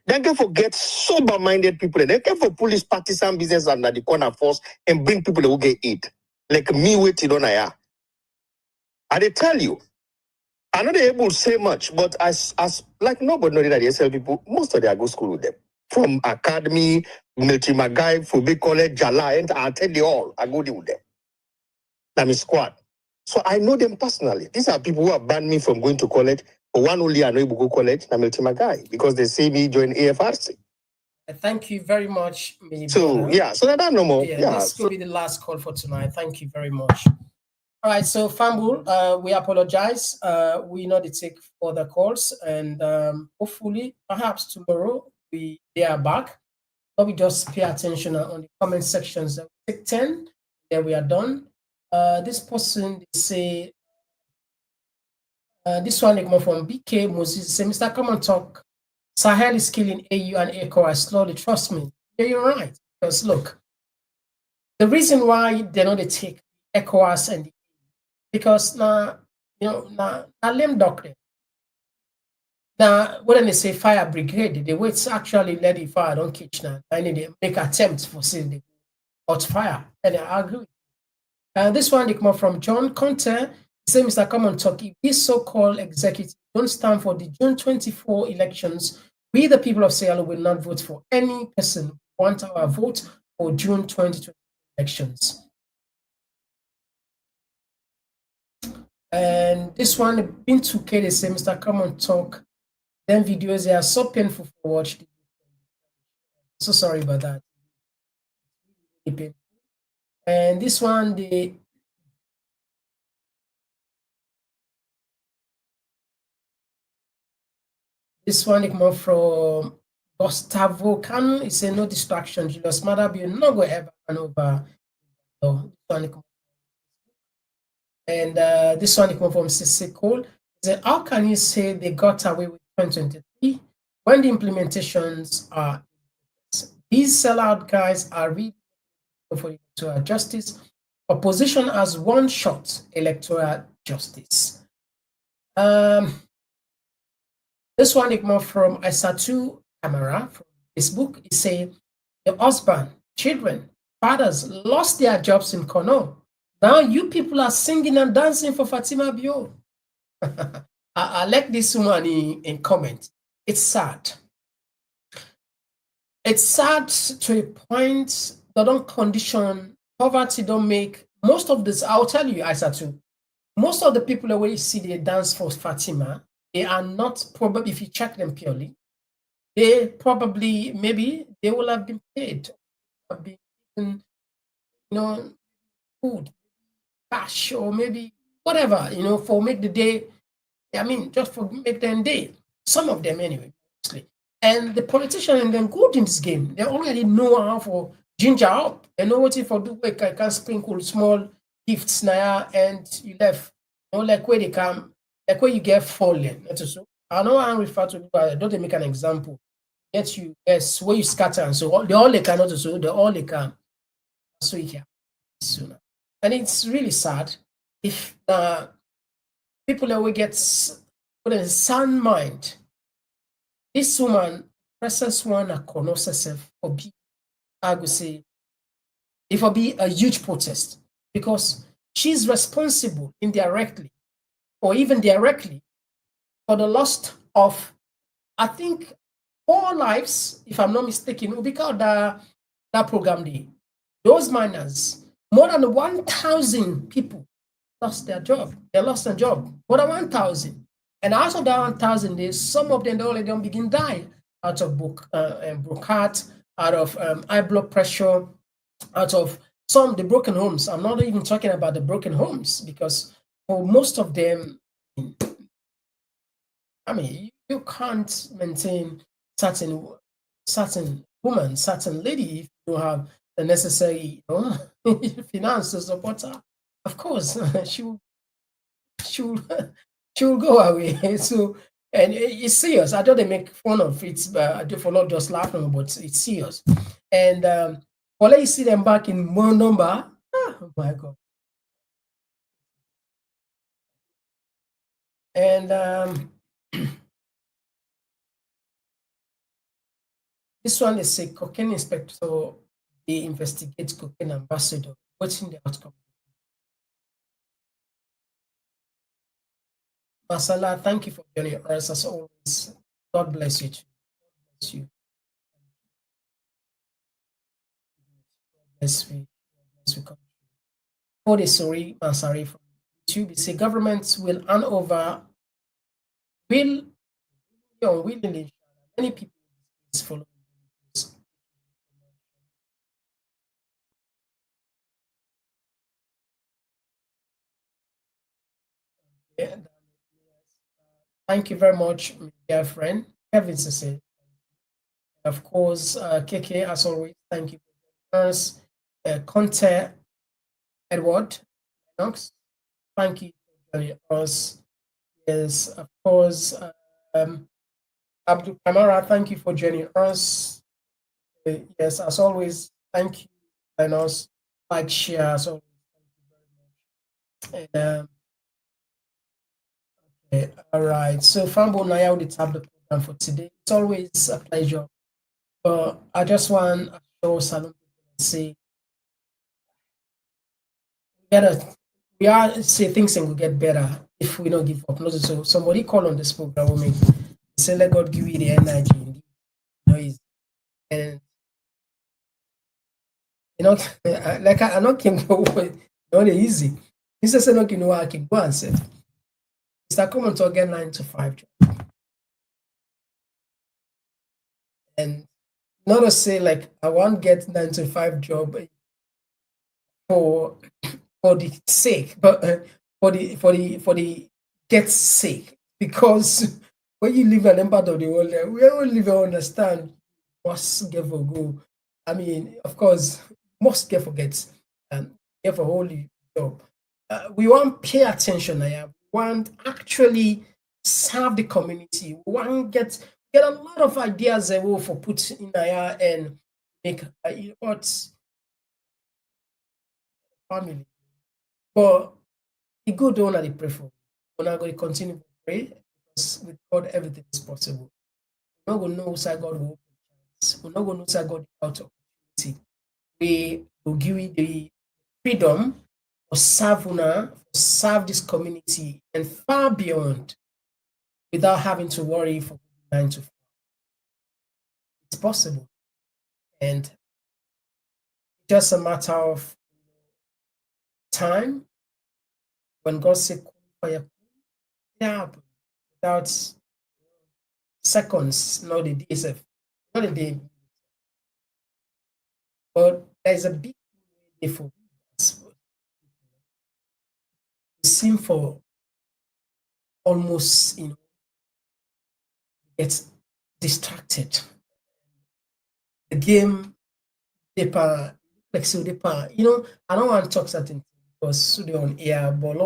They can forget sober-minded people. They can for police partisan business under the corner force and bring people who get it. Like me waiting on here. I they tell you, I'm not able to say much, but as like nobody know that the SL people, most of them I go school with them. From academy, military Magai, Fubi College, Jala, and I tell you all, I go there with them. I'm a squad. So I know them personally. These are people who have banned me from going to college. For one only I know Ibugo College, I'm military Magai, because they see me join AFRC. Thank you very much, Mini So brother. yeah, so that no more. Yeah, this could be the last call for tonight. Thank you very much. All right, so Fambul, we apologize. We know to take further calls, and hopefully, perhaps tomorrow we are back. But we just pay attention on the comment sections. Take 10, then we are done. This person they say this one is more from BK Moses. Say, Mr. Komon-Tok, Sahel is killing AU and ECOWAS slowly. Trust me. Yeah, you're right. Because look, the reason why they don't take ECOWAS and because now lame doctor. Now when they say fire brigade, they wait actually let the fire don't catch now. And they make attempts for seeing the hot fire. And I agree. This one they come up from John Conte. He said, Mr. Komon-Tok, this so-called executive don't stand for the June 24 elections. We, the people of Sierra Leone, will not vote for any person who want our vote for June 2020 elections. And this one, been to K, they say, Mr. Komon-Tok, them videos, they are so painful to watch. So sorry about that. And this one, this one is more from Gustavo Cano. He said, no distraction. Julius Madabio no go ever hand over. No, and this one is more from CC Cole. He said, how can you say they got away with 2023 when the implementations are these sellout guys are really for electoral justice? Opposition has one shot electoral justice. This one is more from Isatu Camera from Facebook. He say the husband, children, fathers lost their jobs in Kono. Now you people are singing and dancing for Fatima Bio. I like this one in comment. It's sad. It's sad to a point that don't condition poverty, don't make most of this. I'll tell you, Isatu, most of the people the way you see they dance for Fatima, they are not probably, if you check them purely, they probably, maybe they will have been paid, have been given, food, cash, or maybe whatever, for make the day, just for make them day. Some of them anyway, mostly. And the politicians and them good in this game. They already know how for ginger up. They know what if for do like I can sprinkle small gifts now and you left. Like where they come, like where you get fallen. I know I refer to, but don't they make an example? Get you, yes, where you scatter and so they all they cannot so they all they can. So you can sooner. And it's really sad if people that will get with a sound mind. This woman, presses one a connect herself or be, I would say, it will be a huge protest because she's responsible indirectly or even directly for the loss of, I think, 4 lives, if I'm not mistaken, because that program day. Those miners, more than 1,000 people lost their job. They lost their job. More than 1,000. And out of that 1,000 days, some of them already don't begin die out of bronchitis, out of high blood pressure, out of the broken homes. I'm not even talking about the broken homes because for most of them, you can't maintain certain woman, certain lady if you don't have the necessary finance to support her. Of course, she will go away. So, and it's serious. I don't make fun of it, but I do for not just laughing, but it's serious. And well, you see them back in more number. Oh my God. And This one is a cocaine inspector. They investigate cocaine ambassador. What's in the outcome? Masala, thank you for joining us as always. God bless you. God bless you. Bless you. Bless you. For the sorry, Masari from YouTube, it says governments will hand over, will unwillingly, many people follow. Yeah, thank you very much, my dear friend. Kevin said, of course, KK, as always, thank you for us. Conte Edward Knox, thank you for joining us. Yes, of course, Abdul Kamara, thank you for joining us. Yes, as always, thank you for joining us. Like, share, as always. Thank you very much. And, all right. So, Fambo Naya will tab the program for today. It's always a pleasure. But I just want to show some say we are say things and will get better if we don't give up. Not so somebody call on this program will make say let God give you the energy. And like I not can go not easy. He says no can I can go and say Mr. Komon-Tok get 9 to 5 job. And not to say like I won't get 9 to 5 job for the sake, but for the get sake, because when you live in an part of the world, we all live and understand must get for go. I mean, of course, must get forget and get for holy job. We want pay attention. We want actually serve the community. We want get a lot of ideas for put in there and make what family. But the good one that they pray for. We're not going to continue to pray because with God everything is possible. We're not going to know who God will open. We're not going to know God out of opportunity. We will give you the freedom to serve this community and far beyond without having to worry for 9 to 5. It's possible. And just a matter of time when God said fire, yeah, without seconds, not the days, not a day. But there's a big way for us. We seem for almost, get distracted. The game, I don't want to talk certain things because they're on air, but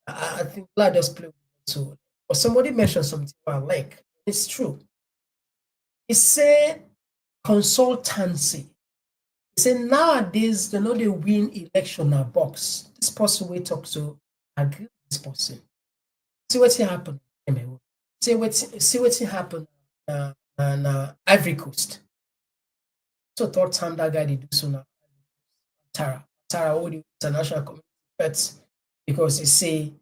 I think I just play with it. So, but somebody mentioned something I like. It's true. It's a consultancy. Say nowadays they know they win election na box. This person we talk to agree with this person. See what's happen. See what's happen na Ivory Coast. So third time that guy did do so now. Tara all the international community pets because he say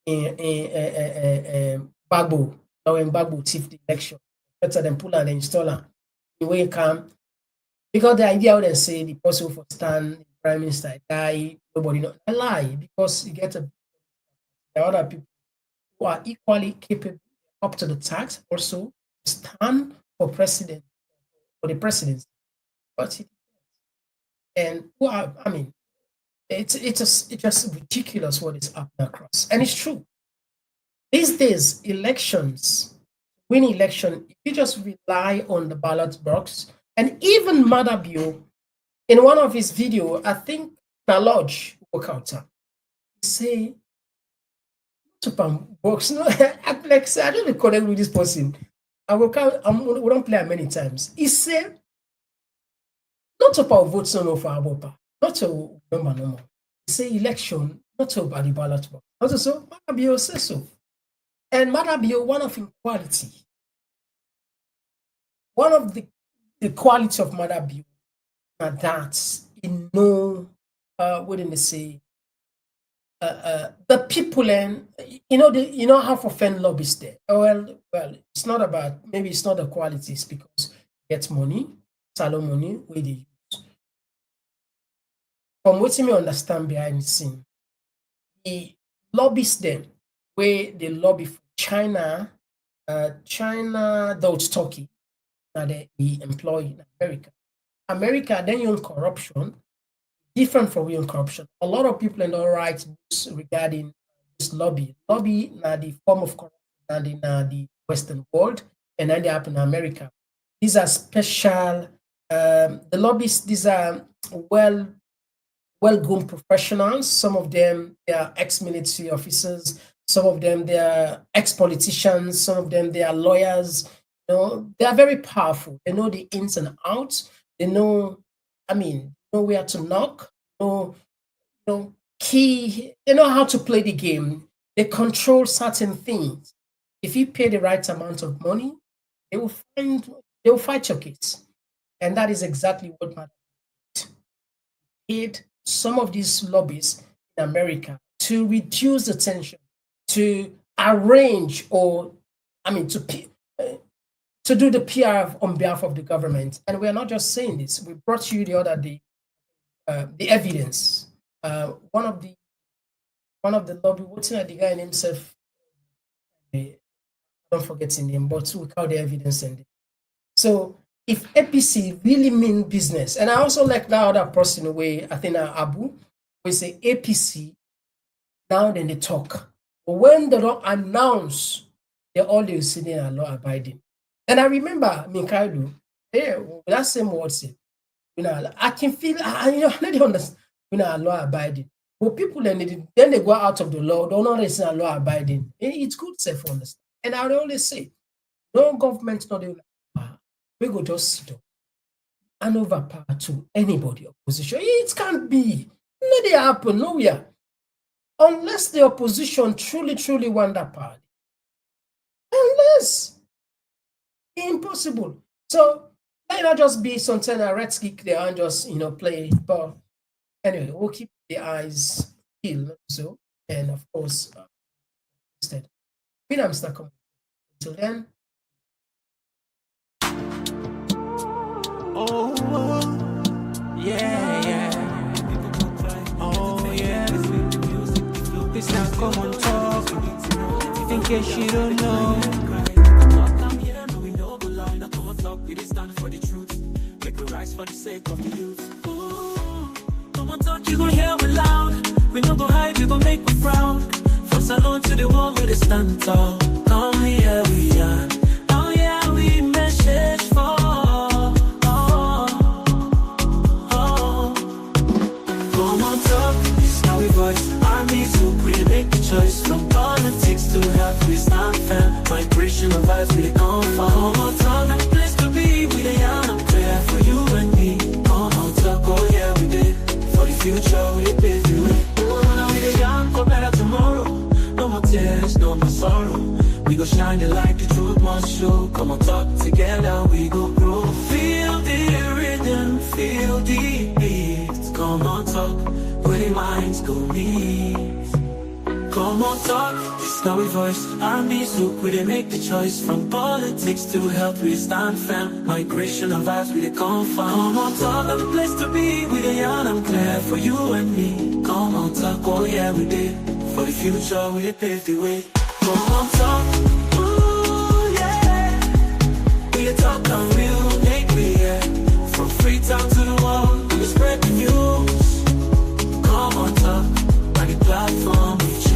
in Bagbo, now when Bagbo thief the election, better than pull and install her. The way he come. Because the idea would say the person for stand prime minister guy, nobody know a lie because you get there are other people who are equally capable up to the task also stand for president for the presidency. But it's just ridiculous what is happening across. And it's true. These days, win election, if you just rely on the ballot box. And even Madabio, in one of his videos, I think the lodge workout, he say, box. No, I don't connect with this person. We don't play many times. He said, not about votes no for Abopa, not to remember no more. He say election, not to about the ballot box. Not so, Madabio says so. And Madabio, one of equality. One of the the quality of Mother Bio, that in no, what did they say? The people and you know how for fan lobbies there. Well, it's not about, maybe it's not the qualities, because get money, salon money, where they use. From what you understand behind the scene, the lobbies them where they lobby for China, though Turkey, that they employ in America. America, then you own corruption, different from your corruption. A lot of people in the right regarding this lobby. Lobby now the form of corruption and in the Western world, and then they happen in America. These are special. The lobbyists. These are well-groomed professionals. Some of them they are ex-military officers. Some of them they are ex-politicians. Some of them they are lawyers. They are very powerful. They know the ins and outs. They know. Know where to knock, key, they know how to play the game. They control certain things. If you pay the right amount of money, they will fight your case. And that is exactly what matters. Paid some of these lobbies in America to reduce the tension, to arrange to do the PR on behalf of the government. And we are not just saying this. We brought you the other day the evidence. One of the lobby, what's the guy named himself? I don't forget his name, but we call the evidence in it. So if APC really mean business, and I also like that other person away, I think Abu, we say APC, now then they talk. But when they don't announce, they're all they sitting and law abiding. And I remember Minkaidu, that same word said, I can feel, I don't understand, law abiding. But people then they go out of the law, don't understand law abiding. It's good self-understand. And I always say, no government, not the power. We go just sit up and over power to anybody opposition. It can't be. Nothing happen nowhere. Unless the opposition truly want that party. Unless. Impossible. So might not just be something a red kick there and just play. But anyway, we'll keep the eyes peeled. So, and of course, instead, I'm stuck on. Until then. Oh, yeah. Oh, yeah. This now Komon-Tok. In case you don't know. For the truth, make we rise for the sake of the youth. Komon-Tok, you gon' hear me loud. We no go hide, we gon' make me proud. From salon to the wall where they stand tall. Come here, we are. Oh yeah, we message for. Komon-Tok, this how we voice. Army to we make the choice. From politics to health, we stand firm. Migration of vibes, we come from. Komon-Tok, we the young, I'm clear for you and me. Komon-Tok, oh yeah, we did. For the future, we pave the way. Now we the young, for better tomorrow. No more tears, no more sorrow. We go shine the light, the truth must show. Komon-Tok, together we go grow. Feel the rhythm, feel the beat. Komon-Ok, where the minds go meet. Komon-Tok, this how we voice. Army soup, we they make the choice. From politics to health, we stand firm. Migration of vibes, we they come from. Komon-Tok, the place to be. We the young, I'm clear for you and me. Komon-Tok, oh yeah, we did. For the future, we pave the way. Komon-Tok, ooh yeah. We talk and we'll make me, yeah. From Freetown to the world, we spread the news. Komon-Tok, by the platform we choose.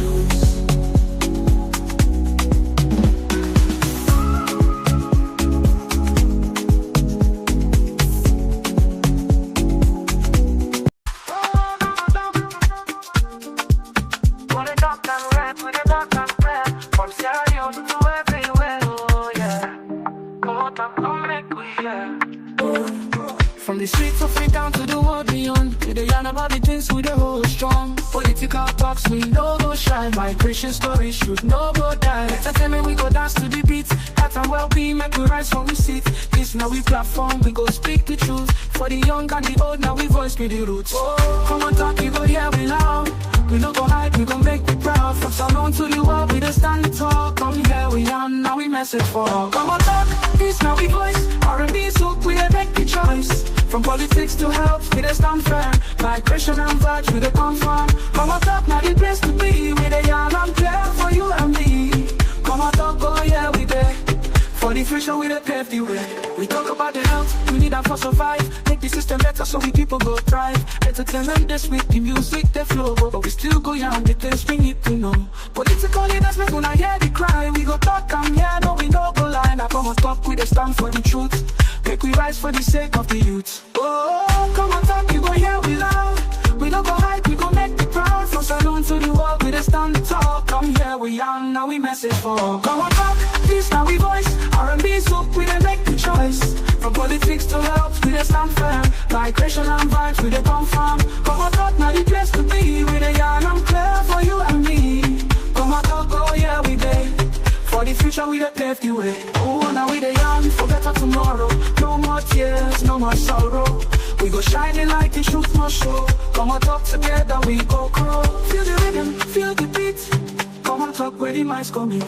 From the streets of it down to the world beyond. We dey yarn about the things we dey hold strong. Political talks we no go shy. Migration stories should no go die. Entertainment we go dance to the beat. Health and well-being make we rise from we seat. This now we platform, we go speak the truth. For the young and the old, now we voice with the roots. Oh, come on talk, we go hear we loud. We no go hide, we go make we proud. From Salon to the world, we just stand tall. Come here we are, now we message for all. Come on talk, this now we voice. R&B soak, we dey make the choice. From politics to health, we dey stand firm. Migration and vibes, we dey confirm. Come on talk, now the place to be. We dey yarn and clear for you and me. Come on talk, oh yeah, we dey. For the future, we dey pave the way. We talk about the health, we need that for survive. Make the system better so we people go thrive. Entertainment this week, the music they flow. But we still go young, the things we need to know. Political leaders make una hear the cry. We go talk and yeah, no we no go lie. Now come on talk, we dey stand for the truth. Make we rise for the sake of the youth. Oh, come on talk, you go hear we loud. We no go hide, we go make the proud. From Salon to the world, we dey stand tall. Come here we are, now we message for all. Come on talk, this now we voice. R&B soak, we dey make the choice. From politics to health, we dey stand firm. Migration and vibes, we dey confirm. Come on talk, now the place to be. We dey yarn and clear for you and me. Come on talk, oh yeah we dey. For the future, we dey pave the way. Oh, now we dey yarn for better tomorrow. No more tears, no more sorrow. We go shining like the truth must show. Come on talk together, we go grow. Feel the rhythm, feel the beat. Come on talk where the minds go meet.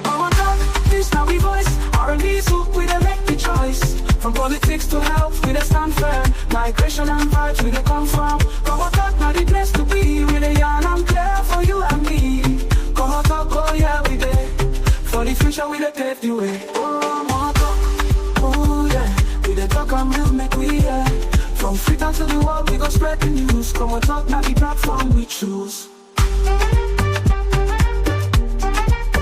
Come on talk, this now we voice. R&B soak, we dey make the choice. From politics to health, we dey stand firm. Migration and vibes, we dey confirm. Come on talk, now the place to be. We dey yarn and clear for you and me. Come on talk, oh yeah we dey. For the future, we dey pave the way. Oh, come on talk, oh yeah. We dey talk and we'll make we yeah. From Freetown to the world, we go spread the news. Come on talk, now the platform we choose.